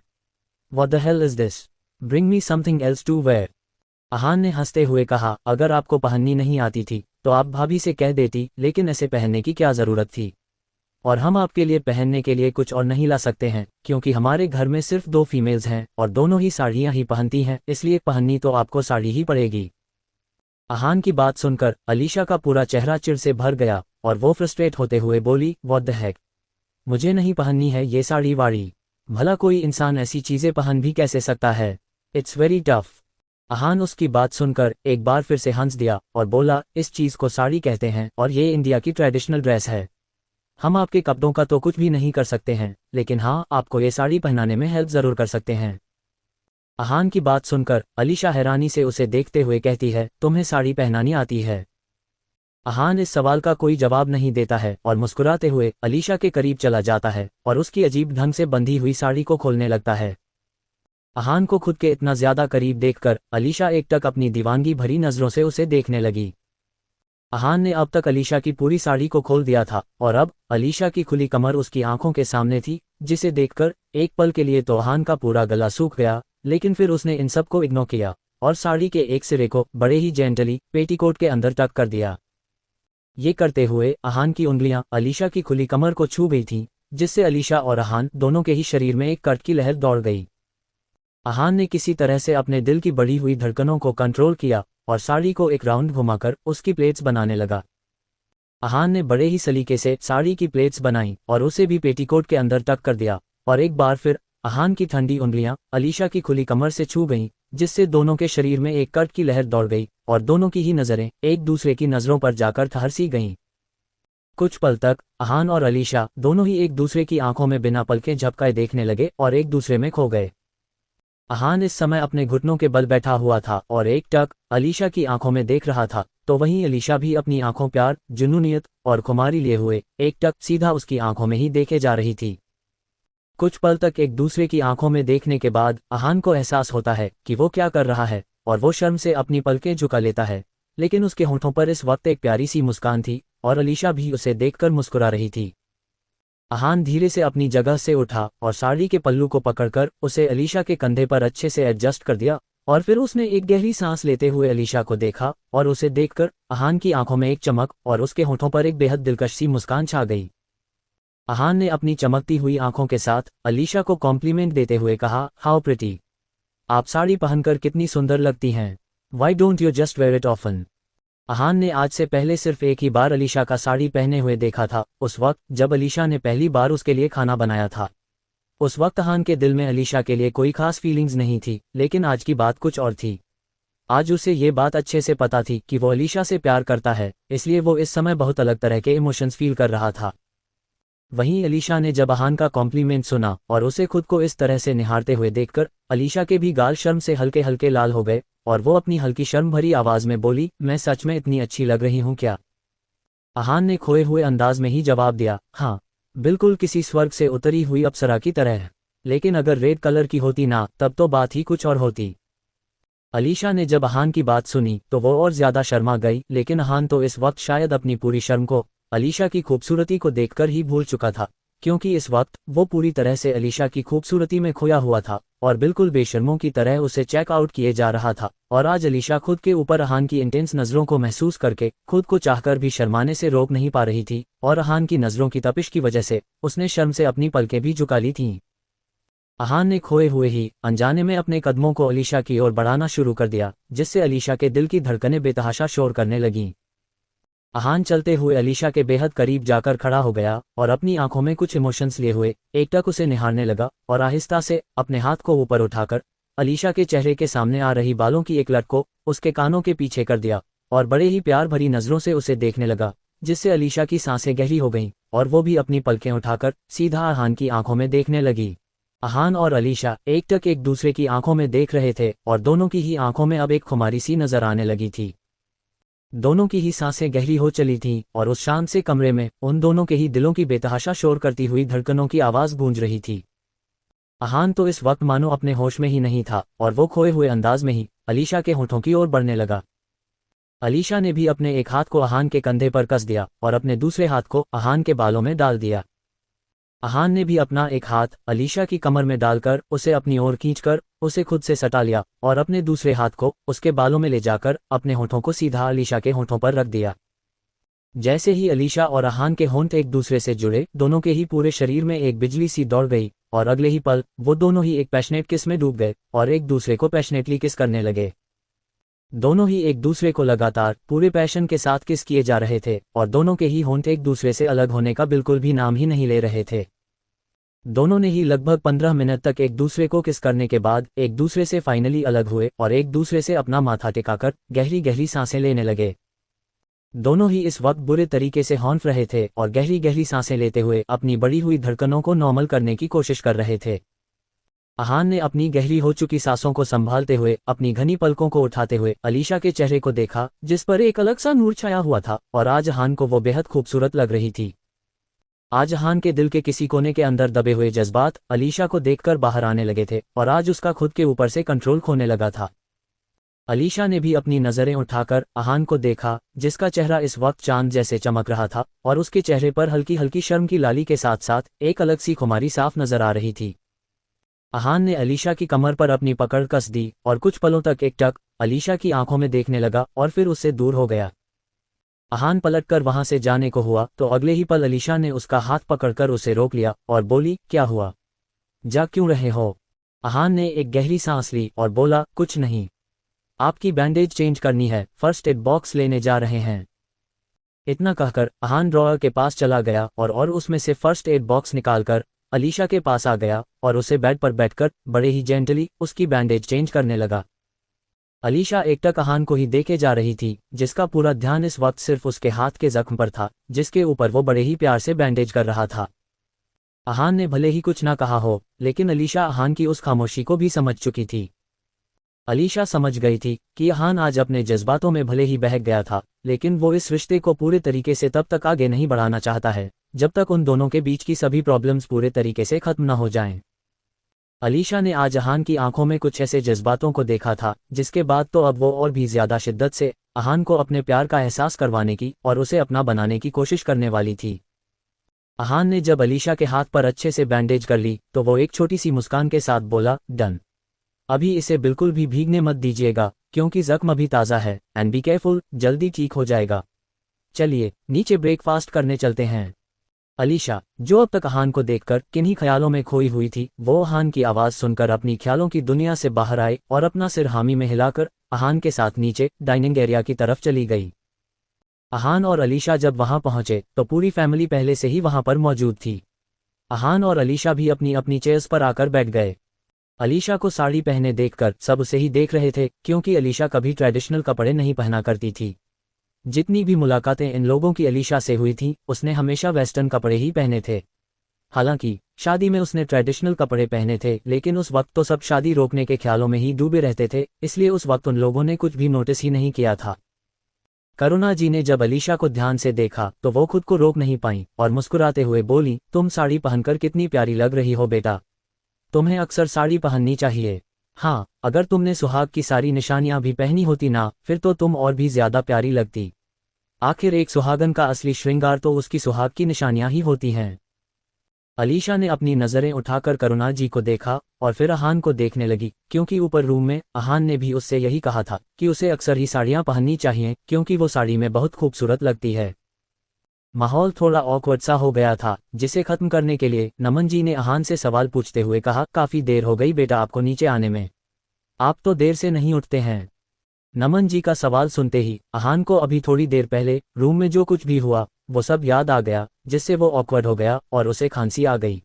What the hell is this? Bring me something else to wear. Ahaan ने हंसते हुए कहा, अगर आपको पहननी नहीं आती थी तो आप भाभी से कह देती, लेकिन ऐसे पहनने की क्या जरूरत थी, और हम आपके लिए पहनने के लिए कुछ और नहीं ला सकते हैं, क्योंकि हमारे घर में सिर्फ 2 फीमेल्स हैं और दोनों ही साड़ियां ही पहनती हैं, इसलिए पहननी तो आपको साड़ी ही पड़ेगी। अहान की बात सुनकर अलीशा का पूरा चेहरा चिढ़ से भर गया और वो फ्रस्ट्रेट होते हुए बोली, व्हाट द हेक, मुझे नहीं पहननी है ये साड़ी वाड़ी, भला कोई इंसान ऐसी चीजें पहन भी कैसे सकता है, इट्स वेरी टफ। अहान उसकी बात सुनकर एक बार फिर से हंस दिया और बोला, इस चीज को साड़ी कहते हैं और ये इंडिया की ट्रेडिशनल ड्रेस है, हम आपके कपड़ों का तो कुछ भी नहीं कर सकते हैं, लेकिन हाँ, आपको ये साड़ी पहनाने में हेल्प जरूर कर सकते हैं। अहान की बात सुनकर अलीशा हैरानी से उसे देखते हुए कहती है, तुम्हें साड़ी पहनानी आती है। अहान इस सवाल का कोई जवाब नहीं देता है और मुस्कुराते हुए अलीशा के करीब चला जाता है और उसकी अजीब ढंग से बंधी हुई साड़ी को खोलने लगता है। अहान को खुद के इतना ज्यादा करीब देखकर अलीशा एकटक अपनी दीवानगी भरी नजरों से उसे देखने लगी। अहान ने अब तक अलीशा की पूरी साड़ी को खोल दिया था और अब अलीशा की खुली कमर उसकी आंखों के सामने थी, जिसे देखकर एक पल के लिए तो अहान का पूरा गला सूख गया, लेकिन फिर उसने इन सब को इग्नोर किया और साड़ी के एक सिरे को बड़े ही जेंटली पेटीकोट के अंदर टक कर दिया। ये करते हुए अहान की उंगलियां अलीशा की खुली कमर को छू गई थीं, जिससे अलीशा और अहान दोनों के ही शरीर में एक कट की लहर दौड़ गई। अहान ने किसी तरह से अपने दिल की बढ़ी हुई धड़कनों को कंट्रोल किया और साड़ी को एक राउंड घुमाकर उसकी प्लेट्स बनाने लगा। अहान ने बड़े ही सलीके से साड़ी की प्लेट्स बनाई और उसे भी पेटीकोट के अंदर टक कर दिया और एक बार फिर अहान की ठंडी उंगलियां अलीशा की खुली कमर से छू गईं, जिससे दोनों के शरीर में एक कट की लहर दौड़ गई और दोनों की ही नजरें एक दूसरे की नजरों पर जाकर ठहर गईं। कुछ पल तक अहान और अलीशा दोनों ही एक दूसरे की आंखों में बिना पलकें झपकाए देखने लगे और एक दूसरे में खो गए। अहान इस समय अपने घुटनों के बल बैठा हुआ था और एक टक अलीशा की आंखों में देख रहा था, तो वहीं अलीशा भी अपनी आंखों प्यार, जुनूनियत और खुमारी लिए हुए एक टक सीधा उसकी आंखों में ही देखे जा रही थी। कुछ पल तक एक दूसरे की आंखों में देखने के बाद अहान को एहसास होता है कि वो क्या कर रहा है और वो शर्म से अपनी पलकें झुका लेता है, लेकिन उसके होंठों पर इस वक्त एक प्यारी सी मुस्कान थी और अलीशा भी उसे देखकर मुस्कुरा रही थी। अहान धीरे से अपनी जगह से उठा और साड़ी के पल्लू को पकड़कर उसे अलीशा के कंधे पर अच्छे से एडजस्ट कर दिया और फिर उसने एक गहरी सांस लेते हुए अलीशा को देखा और उसे देखकर अहान की आंखों में एक चमक और उसके होंठों पर एक बेहद दिलकश सी मुस्कान छा गई। अहान ने अपनी चमकती हुई आंखों के साथ अलीशा को कॉम्प्लीमेंट देते हुए कहा, हाउ प्रिटी, आप साड़ी पहनकर कितनी सुंदर लगती हैं। Why don't you just wear it often. Ahaan ने आज से पहले सिर्फ एक ही बार अलीशा का साड़ी पहने हुए देखा था, उस वक्त जब अलीशा ने पहली बार उसके लिए खाना बनाया था। उस वक्त अहान के दिल में अलीशा के लिए कोई खास फीलिंग्स नहीं थी, लेकिन आज की बात कुछ और थी। आज उसे ये बात अच्छे से पता थी कि वो अलीशा से प्यार करता है, इसलिए वो इस समय बहुत अलग तरह के इमोशंस फील कर रहा था। वहीं अलीशा ने जब अहान का कॉम्प्लीमेंट सुना और उसे खुद को इस तरह से निहारते हुए देखकर अलीशा के भी गाल शर्म से हल्के हल्के लाल हो गए और वो अपनी हल्की शर्म भरी आवाज में बोली, मैं सच में इतनी अच्छी लग रही हूं क्या। अहान ने खोए हुए अंदाज में ही जवाब दिया, हाँ बिल्कुल किसी स्वर्ग से उतरी हुई अप्सरा की तरह है, लेकिन अगर रेड कलर की होती ना तब तो बात ही कुछ और होती। अलीशा ने जब अहान की बात सुनी तो वो और ज्यादा शर्मा गई, लेकिन अहान तो इस वक्त शायद अपनी पूरी शर्म को अलीशा की खूबसूरती को देखकर ही भूल चुका था, क्योंकि इस वक्त वो पूरी तरह से अलीशा की खूबसूरती में खोया हुआ था और बिल्कुल बेशर्मों की तरह उसे चेक आउट किए जा रहा था। और आज अलीशा खुद के ऊपर अहान की इंटेंस नजरों को महसूस करके खुद को चाहकर भी शर्माने से रोक नहीं पा रही थी और अहान की नजरों की तपिश की वजह से उसने शर्म से अपनी पलकें भी झुका ली थीं। अहान ने खोए हुए ही अनजाने में अपने कदमों को अलीशा की ओर बढ़ाना शुरू कर दिया, जिससे अलीशा के दिल की धड़कनें बेतहाशा शोर करने लगीं। अहान चलते हुए अलीशा के बेहद करीब जाकर खड़ा हो गया और अपनी आंखों में कुछ इमोशंस लिए हुए एकटक उसे निहारने लगा और आहिस्ता से अपने हाथ को ऊपर उठाकर अलीशा के चेहरे के सामने आ रही बालों की एक लट को उसके कानों के पीछे कर दिया और बड़े ही प्यार भरी नजरों से उसे देखने लगा, जिससे अलीशा की सांसें गहरी हो गईं और वो भी अपनी पलकें उठाकर सीधा अहान की आंखों में देखने लगी। अहान और अलीशा एकटक एक दूसरे की आंखों में देख रहे थे और दोनों की ही आंखों में अब एक खुमारी सी नजर आने लगी थी। दोनों की ही सांसें गहरी हो चली थीं और उस शांत से कमरे में उन दोनों के ही दिलों की बेतहाशा शोर करती हुई धड़कनों की आवाज गूंज रही थी। अहान तो इस वक्त मानो अपने होश में ही नहीं था और वो खोए हुए अंदाज में ही अलीशा के होठों की ओर बढ़ने लगा। अलीशा ने भी अपने एक हाथ को अहान के कंधे पर कस दिया और अपने दूसरे हाथ को अहान के बालों में डाल दिया। अहान ने भी अपना एक हाथ अलीशा की कमर में डालकर उसे अपनी ओर खींचकर उसे खुद से सटा लिया और अपने दूसरे हाथ को उसके बालों में ले जाकर अपने होठों को सीधा अलीशा के होठों पर रख दिया। जैसे ही अलीशा और अहान के होंठ एक दूसरे से जुड़े, दोनों के ही पूरे शरीर में एक बिजली सी दौड़ गई और अगले ही पल वो दोनों ही एक पैशनेट किस में डूब गए और एक दूसरे को पैशनेटली किस करने लगे। दोनों ही एक दूसरे को लगातार पूरे पैशन के साथ किस किए जा रहे थे और दोनों के ही होंठ एक दूसरे से अलग होने का बिल्कुल भी नाम ही नहीं ले रहे थे। दोनों ने ही लगभग 15 मिनट तक एक दूसरे को किस करने के बाद एक दूसरे से फाइनली अलग हुए और एक दूसरे से अपना माथा टिकाकर गहरी गहरी सांसें लेने लगे। दोनों ही इस वक्त बुरे तरीके से हॉन्फ रहे थे और गहरी गहरी सांसें लेते हुए अपनी बढ़ी हुई धड़कनों को नॉर्मल करने की कोशिश कर रहे थे। अहान ने अपनी गहरी हो चुकी सांसों को संभालते हुए अपनी घनी पलकों को उठाते हुए अलीशा के चेहरे को देखा, जिस पर एक अलग सा नूर छाया हुआ था और आज अहान को वो बेहद खूबसूरत लग रही थी। आज अहान के दिल के किसी कोने के अंदर दबे हुए जज्बात अलीशा को देखकर बाहर आने लगे थे और आज उसका खुद के ऊपर से कंट्रोल खोने लगा था। अलीशा ने भी अपनी नजरें उठाकर अहान को देखा, जिसका चेहरा इस वक्त चांद जैसे चमक रहा था और उसके चेहरे पर हल्की हल्की शर्म की लाली के साथ साथ एक अलग सी खुमारी साफ नजर आ रही थी। अहान ने अलीशा की कमर पर अपनी पकड़ कस दी और कुछ पलों तक एकटक अलीशा की आंखों में देखने लगा और फिर उससे दूर हो गया। अहान पलटकर वहां से जाने को हुआ तो अगले ही पल अलीशा ने उसका हाथ पकड़कर उसे रोक लिया और बोली, क्या हुआ, जा क्यों रहे हो? अहान ने एक गहरी सांस ली और बोला, कुछ नहीं, आपकी बैंडेज चेंज करनी है, फर्स्ट एड बॉक्स लेने जा रहे हैं। इतना कहकर अहान ड्रॉअर के पास चला गया और उसमें से फर्स्ट एड बॉक्स निकालकर अलीशा के पास आ गया और उसे बेड पर बैठकर बड़े ही जेंटली उसकी बैंडेज चेंज करने लगा। अलीशा एकटक अहान को ही देखे जा रही थी, जिसका पूरा ध्यान इस वक्त सिर्फ उसके हाथ के जख्म पर था, जिसके ऊपर वो बड़े ही प्यार से बैंडेज कर रहा था। अहान ने भले ही कुछ ना कहा हो, लेकिन अलीशा अहान की उस खामोशी को भी समझ चुकी थी। अलीशा समझ गई थी कि अहान आज अपने जज्बातों में भले ही बहक गया था, लेकिन वो इस रिश्ते को पूरे तरीके से तब तक आगे नहीं बढ़ाना चाहता है जब तक उन दोनों के बीच की सभी प्रॉब्लम्स पूरे तरीके से खत्म न हो जाएं। अलीशा ने आज अहान की आंखों में कुछ ऐसे जज्बातों को देखा था जिसके बाद तो अब वो और भी ज्यादा शिद्दत से अहान को अपने प्यार का एहसास करवाने की और उसे अपना बनाने की कोशिश करने वाली थी। अहान ने जब अलीशा के हाथ पर अच्छे से बैंडेज कर ली तो वो एक छोटी सी मुस्कान के साथ बोला, डन, अभी इसे बिल्कुल भी भीगने मत दीजिएगा क्योंकि जख्म अभी ताज़ा है, एंड बी केयरफुल, जल्दी ठीक हो जाएगा। चलिए नीचे ब्रेकफास्ट करने चलते हैं। अलीशा, जो अब तक अहान को देखकर किन्हीं ख्यालों में खोई हुई थी, वो अहान की आवाज़ सुनकर अपनी ख्यालों की दुनिया से बाहर आए और अपना सिर हामी में हिलाकर अहान के साथ नीचे डाइनिंग एरिया की तरफ चली गई। अहान और अलीशा जब वहां पहुंचे तो पूरी फैमिली पहले से ही वहां पर मौजूद थी। अहान और अलीशा भी अपनी अपनी चेयर्स पर आकर बैठ गए। अलीशा को साड़ी पहने देखकर सब उसे ही देख रहे थे, क्योंकि अलीशा कभी ट्रेडिशनल कपड़े नहीं पहना करती थी। जितनी भी मुलाकातें इन लोगों की अलीशा से हुई थीं, उसने हमेशा वेस्टर्न कपड़े ही पहने थे। हालांकि शादी में उसने ट्रेडिशनल कपड़े पहने थे, लेकिन उस वक्त तो सब शादी रोकने के ख्यालों में ही डूबे रहते थे, इसलिए उस वक्त उन लोगों ने कुछ भी नोटिस ही नहीं किया था। करुणा जी ने जब अलीशा को ध्यान से देखा तो वो खुद को रोक नहीं पाई और मुस्कुराते हुए बोली, तुम साड़ी पहनकर कितनी प्यारी लग रही हो बेटा, तुम्हें अक्सर साड़ी पहननी चाहिए। हाँ, अगर तुमने सुहाग की सारी निशानियां भी पहनी होती ना, फिर तो तुम और भी ज्यादा प्यारी लगती। आखिर एक सुहागन का असली श्रृंगार तो उसकी सुहाग की निशानियां ही होती हैं। अलीशा ने अपनी नजरें उठाकर करुणा जी को देखा और फिर अहान को देखने लगी, क्योंकि ऊपर रूम में अहान ने भी उससे यही कहा था कि उसे अक्सर ही साड़ियां पहननी चाहिए क्योंकि वो साड़ी में बहुत खूबसूरत लगती है। माहौल थोड़ा ऑकवर्ड सा हो गया था, जिसे खत्म करने के लिए नमन जी ने अहान से सवाल पूछते हुए कहा, काफी देर हो गई बेटा आपको नीचे आने में, आप तो देर से नहीं उठते हैं। नमन जी का सवाल सुनते ही अहान को अभी थोड़ी देर पहले रूम में जो कुछ भी हुआ वो सब याद आ गया, जिससे वो ऑकवर्ड हो गया और उसे खांसी आ गई।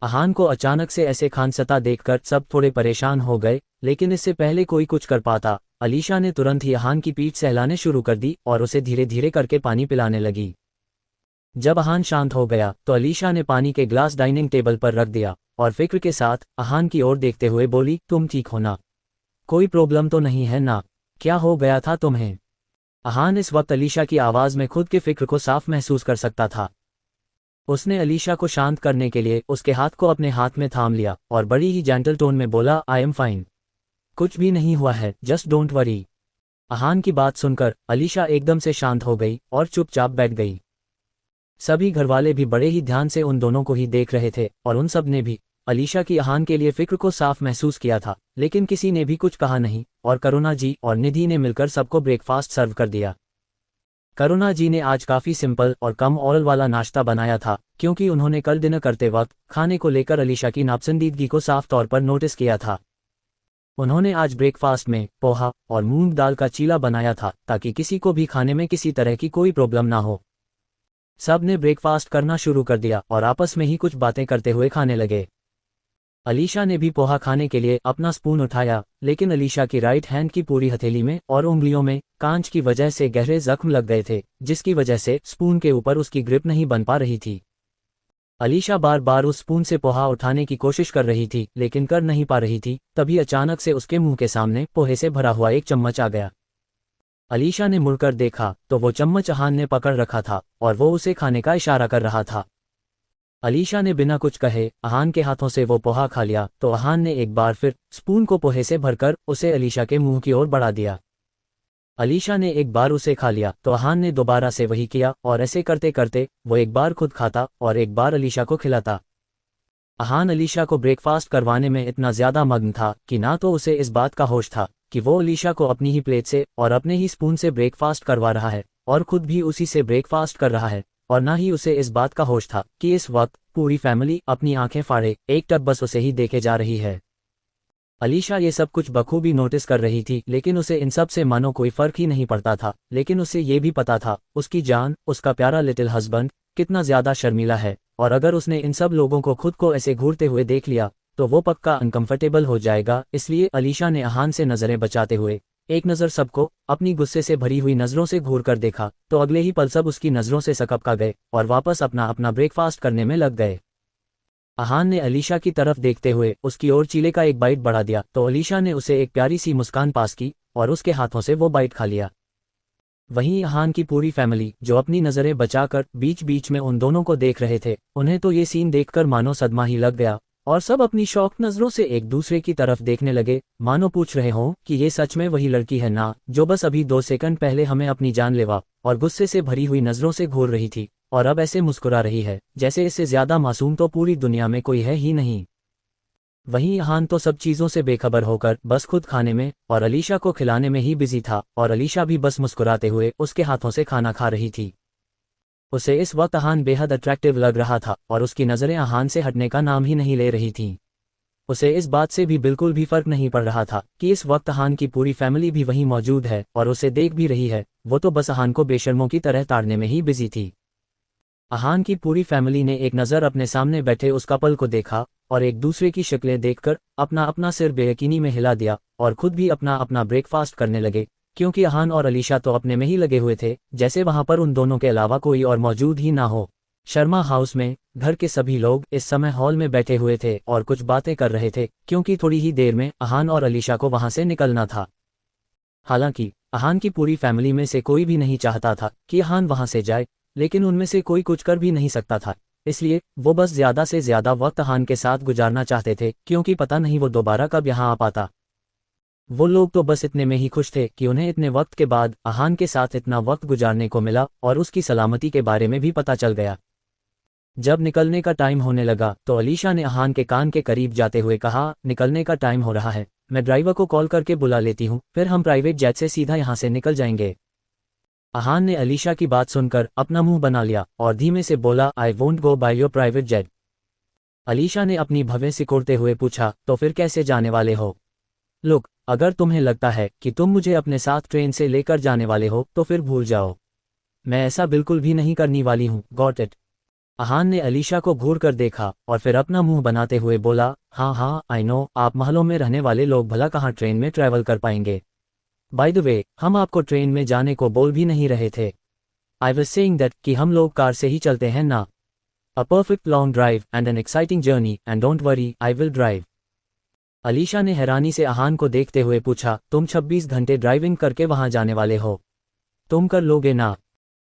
अहान को अचानक से ऐसे खांसता देखकर सब थोड़े परेशान हो गए, लेकिन इससे पहले कोई कुछ कर पाता अलीशा ने तुरंत ही अहान की पीठ सहलाने शुरू कर दी और उसे धीरे धीरे करके पानी पिलाने लगी। जब अहान शांत हो गया तो अलीशा ने पानी के ग्लास डाइनिंग टेबल पर रख दिया और फिक्र के साथ अहान की ओर देखते हुए बोली, तुम ठीक हो ना, कोई प्रॉब्लम तो नहीं है ना, क्या हो गया था तुम्हें? अहान इस वक्त अलीशा की आवाज में खुद के फिक्र को साफ महसूस कर सकता था। उसने अलीशा को शांत करने के लिए उसके हाथ को अपने हाथ में थाम लिया और बड़ी ही जेंटल टोन में बोला, आई एम फाइन, कुछ भी नहीं हुआ है, जस्ट डोंट वरी। अहान की बात सुनकर अलीशा एकदम से शांत हो गई और चुपचाप बैठ गई। सभी घरवाले भी बड़े ही ध्यान से उन दोनों को ही देख रहे थे और उन सब ने भी अलीशा की अहान के लिए फिक्र को साफ महसूस किया था, लेकिन किसी ने भी कुछ कहा नहीं और करुणा जी और निधि ने मिलकर सबको ब्रेकफास्ट सर्व कर दिया। करुणा जी ने आज काफी सिंपल और कम ऑयल वाला नाश्ता बनाया था, क्योंकि उन्होंने कल डिनर करते वक्त खाने को लेकर अलीशा की नापसंदीदगी को साफ तौर पर नोटिस किया था। उन्होंने आज ब्रेकफास्ट में पोहा और मूंग दाल का चीला बनाया था ताकि किसी को भी खाने में किसी तरह की कोई प्रॉब्लम ना हो। सब ने ब्रेकफास्ट करना शुरू कर दिया और आपस में ही कुछ बातें करते हुए खाने लगे। अलीशा ने भी पोहा खाने के लिए अपना स्पून उठाया, लेकिन अलीशा की राइट हैंड की पूरी हथेली में और उंगलियों में कांच की वजह से गहरे जख्म लग गए थे, जिसकी वजह से स्पून के ऊपर उसकी ग्रिप नहीं बन पा रही थी। अलीशा बार बार उस स्पून से पोहा उठाने की कोशिश कर रही थी, लेकिन कर नहीं पा रही थी। तभी अचानक से उसके मुंह के सामने पोहे से भरा हुआ एक चम्मच आ गया। अलीशा ने मुड़कर देखा तो वो चम्मच अहान ने पकड़ रखा था और वो उसे खाने का इशारा कर रहा था। अलीशा ने बिना कुछ कहे अहान के हाथों से वो पोहा खा लिया तो अहान ने एक बार फिर स्पून को पोहे से भरकर उसे अलीशा के मुंह की ओर बढ़ा दिया। अलीशा ने एक बार उसे खा लिया तो अहान ने दोबारा से वही किया और ऐसे करते करते वो एक बार खुद खाता और एक बार अलीशा को खिलाता। अहान अलीशा को ब्रेकफास्ट करवाने में इतना ज्यादा मग्न था कि ना तो उसे इस बात का होश था कि वो अलीशा को अपनी ही प्लेट से और अपने ही स्पून से ब्रेकफास्ट करवा रहा है और खुद भी उसी से ब्रेकफास्ट कर रहा है, और ना ही उसे इस बात का होश था कि इस वक्त पूरी फैमिली अपनी आंखें फाड़े एक टक बस उसे ही देखे जा रही है। अलीशा ये सब कुछ बखूबी नोटिस कर रही थी, लेकिन उसे इन सब से मानो कोई फर्क ही नहीं पड़ता था। लेकिन उसे ये भी पता था उसकी जान, उसका प्यारा लिटिल हस्बैंड कितना ज्यादा शर्मीला है, और अगर उसने इन सब लोगों को खुद को ऐसे घूरते हुए देख लिया तो वो पक्का अनकंफर्टेबल हो जाएगा। इसलिए अलीशा ने अहान से नजरें बचाते हुए एक नज़र सबको अपनी गुस्से से भरी हुई नजरों से घूर कर देखा तो अगले ही पल सब उसकी नजरों से सकपका गए और वापस अपना अपना ब्रेकफास्ट करने में लग गए। अहान ने अलीशा की तरफ देखते हुए उसकी ओर चीले का एक बाइट बढ़ा दिया तो अलीशा ने उसे एक प्यारी सी मुस्कान पास की और उसके हाथों से वो बाइट खा लिया। वहीं अहान की पूरी फैमिली जो अपनी नजरें बचाकर बीच बीच में उन दोनों को देख रहे थे, उन्हें तो ये सीन देखकर मानो सदमा ही लग गया और सब अपनी शौक नजरों से एक दूसरे की तरफ देखने लगे, मानो पूछ रहे हों कि ये सच में वही लड़की है ना जो बस अभी 2 सेकंड पहले हमें अपनी जानलेवा और गुस्से से भरी हुई नजरों से घूर रही थी और अब ऐसे मुस्कुरा रही है जैसे इससे ज्यादा मासूम तो पूरी दुनिया में कोई है ही नहीं। वहीं अहान तो सब चीजों से बेखबर होकर बस खुद खाने में और अलीशा को खिलाने में ही बिजी था, और अलीशा भी बस मुस्कुराते हुए उसके हाथों से खाना खा रही थी। उसे इस वक्त अहान बेहद अट्रैक्टिव लग रहा था और उसकी नज़रें अहान से हटने का नाम ही नहीं ले रही थीं। उसे इस बात से भी बिल्कुल भी फर्क नहीं पड़ रहा था कि इस वक्त अहान की पूरी फैमिली भी वहीं मौजूद है और उसे देख भी रही है, वो तो बस अहान को बेशर्मों की तरह ताड़ने में ही बिजी थी। अहान की पूरी फैमिली ने एक नज़र अपने सामने बैठे उस कपल को देखा और एक दूसरे की शक्लें देखकर अपना अपना सिर बेयकीनी में हिला दिया और खुद भी अपना अपना ब्रेकफास्ट करने लगे, क्योंकि अहान और अलीशा तो अपने में ही लगे हुए थे जैसे वहां पर उन दोनों के अलावा कोई और मौजूद ही ना हो। शर्मा हाउस में घर के सभी लोग इस समय हॉल में बैठे हुए थे और कुछ बातें कर रहे थे, क्योंकि थोड़ी ही देर में अहान और अलीशा को वहां से निकलना था। हालांकि अहान की पूरी फैमिली में से कोई भी नहीं चाहता था कि अहान वहां से जाए, लेकिन उनमें से कोई कुछ कर भी नहीं सकता था, इसलिए वो बस ज्यादा से ज्यादा वक्त अहान के साथ गुजारना चाहते थे, क्योंकि पता नहीं वो दोबारा कब यहाँ आ पाता। वो लोग तो बस इतने में ही खुश थे कि उन्हें इतने वक्त के बाद अहान के साथ इतना वक्त गुजारने को मिला और उसकी सलामती के बारे में भी पता चल गया। जब निकलने का टाइम होने लगा तो अलीशा ने अहान के कान के करीब जाते हुए कहा, निकलने का टाइम हो रहा है, मैं ड्राइवर को कॉल करके बुला लेती हूँ, फिर हम प्राइवेट जेट से सीधा यहाँ से निकल जाएंगे। अहान ने अलीशा की बात सुनकर अपना मुंह बना लिया और धीमे से बोला, I won't go by your private jet. Alisha ने अपनी भवें सिकोड़ते हुए पूछा, तो फिर कैसे जाने वाले हो? लुक, अगर तुम्हें लगता है कि तुम मुझे अपने साथ ट्रेन से लेकर जाने वाले हो तो फिर भूल जाओ, मैं ऐसा बिल्कुल भी नहीं करने वाली हूँ, गॉट इट? अहान ने अलीशा को घूर कर देखा और फिर अपना मुंह बनाते हुए बोला, हाँ हाँ आई नो, आप महलों में रहने वाले लोग भला कहाँ ट्रेन में ट्रैवल कर पाएंगे। बाय द वे, हम आपको ट्रेन में जाने को बोल भी नहीं रहे थे। आई वाज सेइंग दैट कि हम लोग कार से ही चलते हैं ना। A perfect long drive and an exciting journey and don't worry, I will drive. Alisha ने हैरानी से अहान को देखते हुए पूछा, तुम 26 घंटे ड्राइविंग करके वहां जाने वाले हो, तुम कर लोगे ना?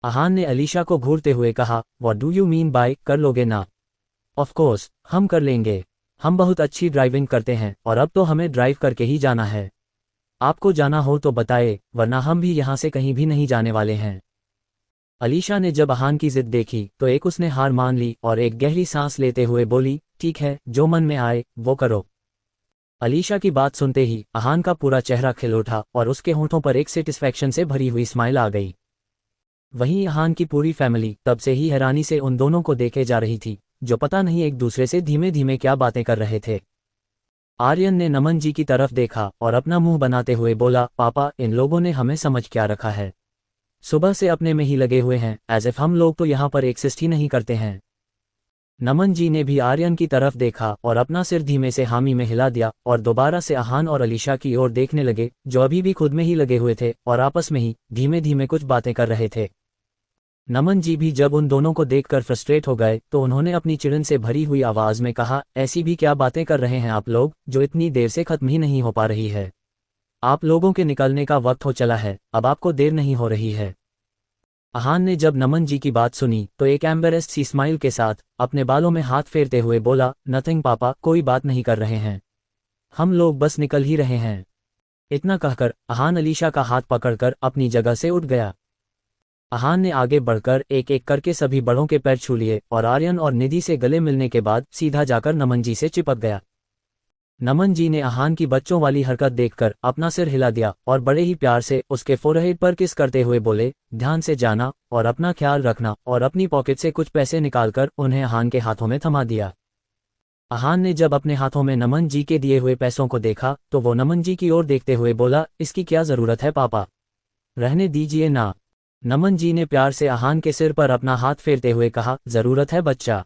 अहान ने अलीशा को घूरते हुए कहा, what do you mean by कर लोगे ना? ऑफ कोर्स हम कर लेंगे, हम बहुत अच्छी ड्राइविंग करते हैं और अब तो हमें ड्राइव करके ही जाना है। आपको जाना हो तो बताए, वरना हम भी यहाँ से कहीं भी नहीं जाने वाले हैं। अलीशा ने जब अहान की जिद देखी तो एक उसने हार मान ली और एक गहरी सांस लेते हुए बोली, ठीक है, जो मन में आए वो करो। अलीशा की बात सुनते ही अहान का पूरा चेहरा खिल उठा और उसके होंठों पर एक सेटिस्फैक्शन से भरी हुई स्माइल आ गई। वहीं अहान की पूरी फैमिली तब से ही हैरानी से उन दोनों को देखे जा रही थी, जो पता नहीं एक दूसरे से धीमे धीमे क्या बातें कर रहे थे। आर्यन ने नमन जी की तरफ देखा और अपना मुंह बनाते हुए बोला, पापा इन लोगों ने हमें समझ क्या रखा है, सुबह से अपने में ही लगे हुए हैं, एज इफ हम लोग तो यहाँ पर एक्सिस्ट ही नहीं करते हैं। नमन जी ने भी आर्यन की तरफ देखा और अपना सिर धीमे से हामी में हिला दिया और दोबारा से अहान और अलीशा की ओर देखने लगे, जो अभी भी खुद में ही लगे हुए थे और आपस में ही धीमे धीमे कुछ बातें कर रहे थे। नमन जी भी जब उन दोनों को देखकर फ्रस्ट्रेट हो गए तो उन्होंने अपनी चिड़न से भरी हुई आवाज में कहा, ऐसी भी क्या बातें कर रहे हैं आप लोग जो इतनी देर से खत्म ही नहीं हो पा रही है। आप लोगों के निकलने का वक्त हो चला है, अब आपको देर नहीं हो रही है। अहान ने जब नमन जी की बात सुनी तो एक एम्बेरेस्ड सी स्माइल के साथ अपने बालों में हाथ फेरते हुए बोला, नथिंग पापा, कोई बात नहीं कर रहे हैं, हम लोग बस निकल ही रहे हैं। इतना कहकर अहान अलीशा का हाथ पकड़कर अपनी जगह से उठ गया। अहान ने आगे बढ़कर एक एक करके सभी बड़ों के पैर छू लिए और आर्यन और निधि से गले मिलने के बाद सीधा जाकर नमन जी से चिपक गया। नमन जी ने अहान की बच्चों वाली हरकत देखकर अपना सिर हिला दिया और बड़े ही प्यार से उसके फोरहेड पर किस करते हुए बोले, ध्यान से जाना और अपना ख्याल रखना, और अपनी पॉकेट से कुछ पैसे निकालकर उन्हें अहान के हाथों में थमा दिया। अहान ने जब अपने हाथों में नमन जी के दिए हुए पैसों को देखा तो वो नमन जी की ओर देखते हुए बोला, इसकी क्या जरूरत है पापा, रहने दीजिए ना। नमन जी ने प्यार से अहान के सिर पर अपना हाथ फेरते हुए कहा, जरूरत है बच्चा,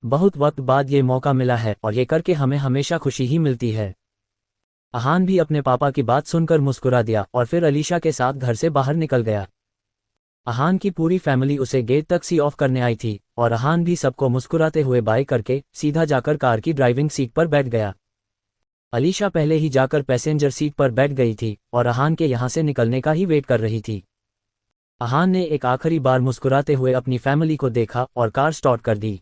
बहुत वक्त बाद ये मौका मिला है और ये करके हमें हमेशा खुशी ही मिलती है। अहान भी अपने पापा की बात सुनकर मुस्कुरा दिया और फिर अलीशा के साथ घर से बाहर निकल गया। अहान की पूरी फैमिली उसे गेट तक सी ऑफ करने आई थी और अहान भी सबको मुस्कुराते हुए बाय करके सीधा जाकर कार की ड्राइविंग सीट पर बैठ गया। अलीशा पहले ही जाकर पैसेंजर सीट पर बैठ गई थी और अहान के यहां से निकलने का ही वेट कर रही थी। अहान ने एक आखिरी बार मुस्कुराते हुए अपनी फैमिली को देखा और कार स्टार्ट कर दी।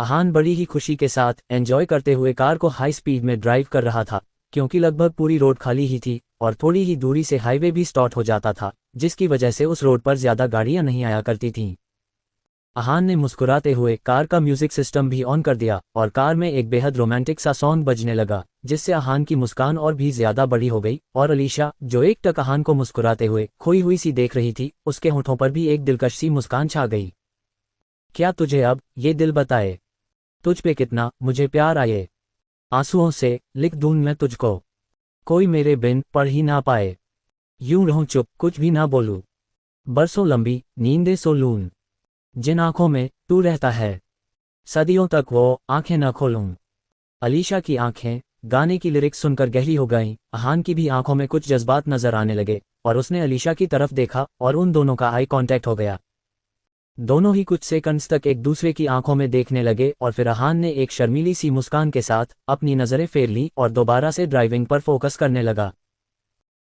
अहान बड़ी ही खुशी के साथ एंजॉय करते हुए कार को हाई स्पीड में ड्राइव कर रहा था, क्योंकि लगभग पूरी रोड खाली ही थी और थोड़ी ही दूरी से हाईवे भी स्टार्ट हो जाता था, जिसकी वजह से उस रोड पर ज्यादा गाड़ियां नहीं आया करती थीं। अहान ने मुस्कुराते हुए कार का म्यूजिक सिस्टम भी ऑन कर दिया और कार में एक बेहद रोमांटिक सा सॉन्ग बजने लगा, जिससे अहान की मुस्कान और भी ज्यादा बड़ी हो गई और अलीशा, जो एक टक अहान को मुस्कुराते हुए खोई हुई सी देख रही थी, उसके होठों पर भी एक दिलकश सी मुस्कान छा गई। क्या तुझे अब ये दिल बताए, तुझ पे कितना मुझे प्यार आए, आंसुओं से लिख दूं मैं तुझको, कोई मेरे बिन पढ़ ही ना पाए, यूं रहूं चुप कुछ भी ना बोलूं, बरसों लंबी नींदे सो लूं, जिन आंखों में तू रहता है, सदियों तक वो आंखें न खोलूं। अलीशा की आंखें गाने की लिरिक्स सुनकर गहरी हो गईं। अहान की भी आंखों में कुछ जज्बात नजर आने लगे और उसने अलीशा की तरफ देखा और उन दोनों का आई कांटेक्ट हो गया। दोनों ही कुछ सेकंड्स तक एक दूसरे की आंखों में देखने लगे और फिर अहान ने एक शर्मीली सी मुस्कान के साथ अपनी नजरें फेर ली और दोबारा से ड्राइविंग पर फोकस करने लगा।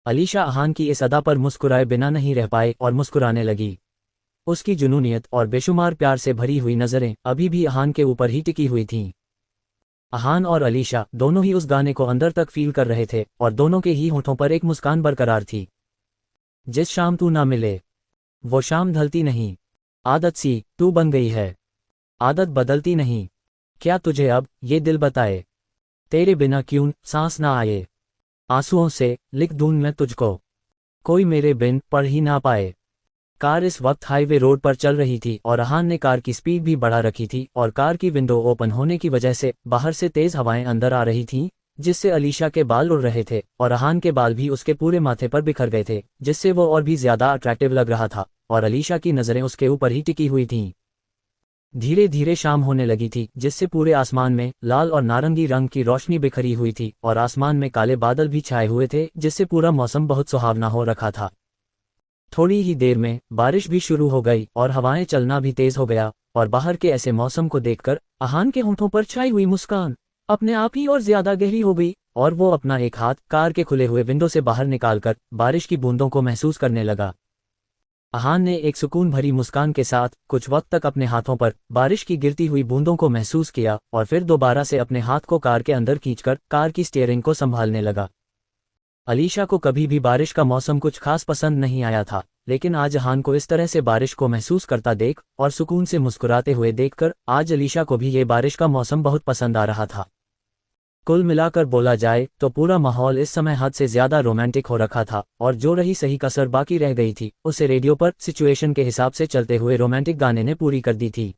अलीशा अहान की इस अदा पर मुस्कुराए बिना नहीं रह पाए और मुस्कुराने लगी। उसकी जुनूनियत और बेशुमार प्यार से भरी हुई नजरें अभी भी अहान के ऊपर ही टिकी हुई थीं। अहान और अलीशा दोनों ही उस गाने को अंदर तक फील कर रहे थे और दोनों के ही होठों पर एक मुस्कान बरकरार थी। जिस शाम तू ना मिले वो शाम ढलती नहीं, आदत सी तू बन गई है, आदत बदलती नहीं, क्या तुझे अब ये दिल बताए, तेरे बिना क्यों सांस ना आए, आंसुओं से लिख दूं मैं तुझको, कोई मेरे बिन पढ़ ही ना पाए। कार इस वक्त हाईवे रोड पर चल रही थी और अहान ने कार की स्पीड भी बढ़ा रखी थी और कार की विंडो ओपन होने की वजह से बाहर से तेज हवाएं अंदर आ रही थीं, जिससे अलीशा के बाल उड़ रहे थे और अहान के बाल भी उसके पूरे माथे पर बिखर गए थे, जिससे वो और भी ज्यादा अट्रैक्टिव लग रहा था और अलीशा की नजरें उसके ऊपर ही टिकी हुई थीं। धीरे धीरे शाम होने लगी थी, जिससे पूरे आसमान में लाल और नारंगी रंग की रोशनी बिखरी हुई थी और आसमान में काले बादल भी छाए हुए थे, जिससे पूरा मौसम बहुत सुहावना हो रखा था। थोड़ी ही देर में बारिश भी शुरू हो गई और हवाएं चलना भी तेज हो गया और बाहर के ऐसे मौसम को देखकर अहान के होठों पर छाई हुई मुस्कान अपने आप ही और ज्यादा गहरी हो गई और वो अपना एक हाथ कार के खुले हुए विंडो से बाहर निकालकर बारिश की बूंदों को महसूस करने लगा। अहान ने एक सुकून भरी मुस्कान के साथ कुछ वक्त तक अपने हाथों पर बारिश की गिरती हुई बूंदों को महसूस किया और फिर दोबारा से अपने हाथ को कार के अंदर खींचकर कार की स्टीयरिंग को संभालने लगा। अलीशा को कभी भी बारिश का मौसम कुछ खास पसंद नहीं आया था, लेकिन आज अहान को इस तरह से बारिश को महसूस करता देख और सुकून से मुस्कुराते हुए देखकर आज अलीशा को भी ये बारिश का मौसम बहुत पसंद आ रहा था। कुल मिलाकर बोला जाए तो पूरा माहौल इस समय हद से ज्यादा रोमांटिक हो रखा था और जो रही सही कसर बाकी रह गई थी उसे रेडियो पर सिचुएशन के हिसाब से चलते हुए रोमांटिक गाने ने पूरी कर दी थी।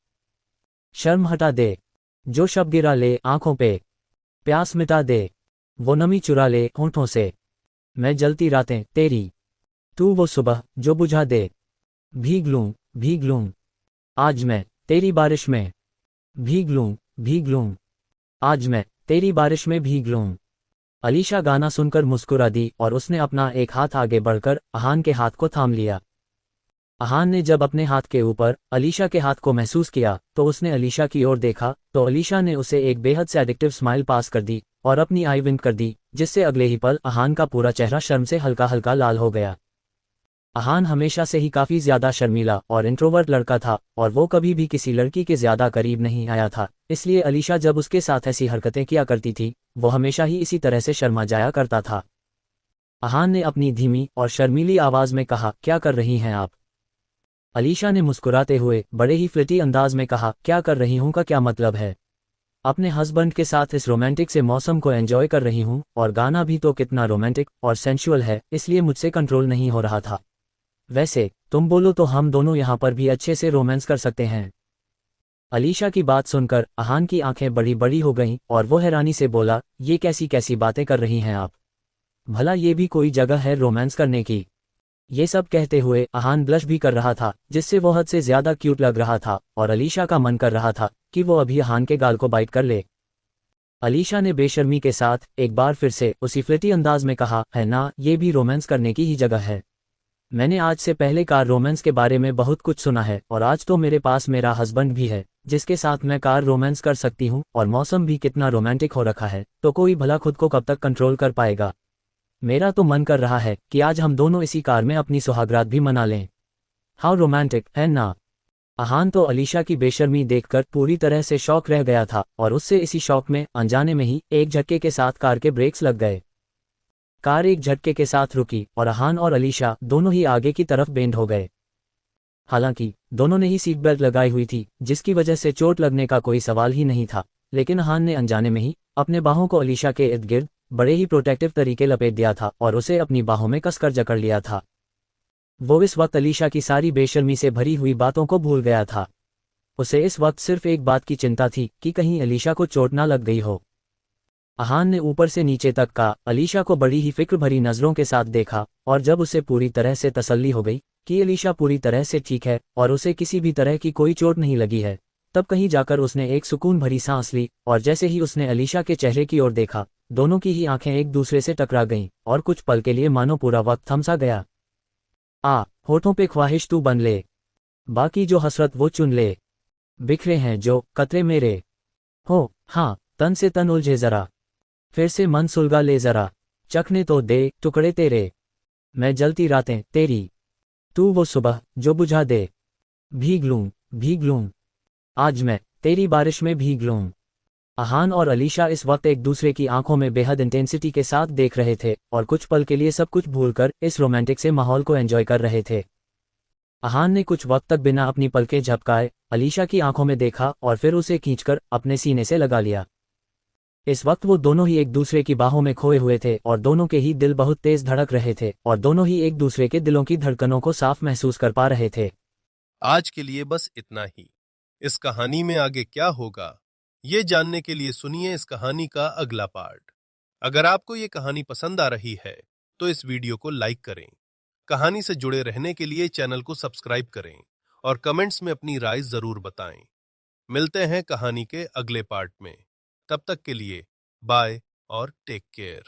शर्म हटा दे, जो शब गिरा ले आंखों पे, प्यास मिटा दे, वो नमी चुरा ले होंठों से, मैं जलती रातें तेरी, तू वो सुबह जो बुझा दे, भीग लूं, आज मैं तेरी बारिश में, भीग लूं, आज मैं तेरी बारिश में भीग लूं। अलीशा गाना सुनकर मुस्कुरा दी और उसने अपना एक हाथ आगे बढ़कर अहान के हाथ को थाम लिया। अहान ने जब अपने हाथ के ऊपर अलीशा के हाथ को महसूस किया तो उसने अलीशा की ओर देखा तो अलीशा ने उसे एक बेहद से एडिक्टिव स्माइल पास कर दी और अपनी आई विंक कर दी, जिससे अगले ही पल अहान का पूरा चेहरा शर्म से हल्का हल्का लाल हो गया। अहान हमेशा से ही काफी ज्यादा शर्मीला और इंट्रोवर्ट लड़का था और वो कभी भी किसी लड़की के ज्यादा करीब नहीं आया था, इसलिए अलीशा जब उसके साथ ऐसी हरकतें किया करती थी वो हमेशा ही इसी तरह से शर्मा जाया करता था। अहान ने अपनी धीमी और शर्मीली आवाज में कहा, क्या कर रही हैं आप? अलीशा ने मुस्कुराते हुए बड़े ही फ्लिटी अंदाज में कहा, क्या कर रही हूं का क्या मतलब है? अपने हस्बैंड के साथ इस रोमांटिक से मौसम को एंजॉय कर रही हूं और गाना भी तो कितना रोमांटिक और सेंशुअल है, इसलिए मुझसे कंट्रोल नहीं हो रहा था। वैसे तुम बोलो तो हम दोनों यहाँ पर भी अच्छे से रोमांस कर सकते हैं। अलीशा की बात सुनकर अहान की आंखें बड़ी बड़ी हो गईं और वो हैरानी से बोला, ये कैसी कैसी बातें कर रही हैं आप? भला ये भी कोई जगह है रोमांस करने की? ये सब कहते हुए अहान ब्लश भी कर रहा था, जिससे वो हद से ज्यादा क्यूट लग रहा था और अलीशा का मन कर रहा था कि वो अभी अहान के गाल को बाइट कर ले। अलीशा ने बेशर्मी के साथ एक बार फिर से उसी फ्लिटी अंदाज में कहा, है ना, ये भी रोमांस करने की ही जगह है। मैंने आज से पहले कार रोमांस के बारे में बहुत कुछ सुना है और आज तो मेरे पास मेरा हस्बैंड भी है जिसके साथ मैं कार रोमांस कर सकती हूँ और मौसम भी कितना रोमांटिक हो रखा है, तो कोई भला खुद को कब तक कंट्रोल कर पाएगा। मेरा तो मन कर रहा है कि आज हम दोनों इसी कार में अपनी सुहागरात भी मना लें। हाउ रोमांटिक है ना? अहान तो अलीशा की बेशर्मी देखकर पूरी तरह से शॉक रह गया था और उससे इसी शॉक में अनजाने में ही एक झटके के साथ कार के ब्रेक्स लग गए। कार एक झटके के साथ रुकी और अहान और अलीशा दोनों ही आगे की तरफ बेंड हो गए। हालांकि दोनों ने ही सीट बेल्ट लगाई हुई थी जिसकी वजह से चोट लगने का कोई सवाल ही नहीं था, लेकिन अहान ने अनजाने में ही अपने बाहों को अलीशा के इर्द गिर्द बड़े ही प्रोटेक्टिव तरीके लपेट दिया था और उसे अपनी बाहों में कसकर जकड़ लिया था। वो इस वक्त अलीशा की सारी बेशर्मी से भरी हुई बातों को भूल गया था। उसे इस वक्त सिर्फ एक बात की चिंता थी कि कहीं अलीशा को चोट ना लग गई हो। अहान ने ऊपर से नीचे तक का अलीशा को बड़ी ही फिक्र भरी नजरों के साथ देखा और जब उसे पूरी तरह से तसल्ली हो गई कि अलीशा पूरी तरह से ठीक है और उसे किसी भी तरह की कोई चोट नहीं लगी है, तब कहीं जाकर उसने एक सुकून भरी सांस ली और जैसे ही उसने अलीशा के चेहरे की ओर देखा, दोनों की ही आंखें एक दूसरे से टकरा गईं और कुछ पल के लिए मानो पूरा वक्त थम सा गया। होठों पे ख्वाहिश तू बन ले, बाकी जो हसरत वो चुन ले, बिखरे हैं जो कतरे मेरे हो, हाँ तन से तन उलझे जरा, फिर से मन सुलगा ले जरा, चखने तो दे टुकड़े तेरे, मैं जलती रातें तेरी, तू वो सुबह जो बुझा दे, भीग लूं, आज मैं तेरी बारिश में भीग लूं। अहान और अलीशा इस वक्त एक दूसरे की आंखों में बेहद इंटेंसिटी के साथ देख रहे थे और कुछ पल के लिए सब कुछ भूलकर इस रोमांटिक से माहौल को एंजॉय कर रहे थे। अहान ने कुछ वक्त तक बिना अपनी पलकें झपकाए अलीशा की आंखों में देखा और फिर उसे खींचकर अपने सीने से लगा लिया। इस वक्त वो दोनों ही एक दूसरे की बाहों में खोए हुए थे और दोनों के ही दिल बहुत तेज धड़क रहे थे और दोनों ही एक दूसरे के दिलों की धड़कनों को साफ महसूस कर पा रहे थे। आज के लिए बस इतना ही। इस कहानी में आगे क्या होगा, ये जानने के लिए सुनिए इस कहानी का अगला पार्ट। अगर आपको ये कहानी पसंद आ रही है तो इस वीडियो को लाइक करें, कहानी से जुड़े रहने के लिए चैनल को सब्सक्राइब करें और कमेंट्स में अपनी राय जरूर बताएं। मिलते हैं कहानी के अगले पार्ट में। तब तक के लिए बाय और टेक केयर।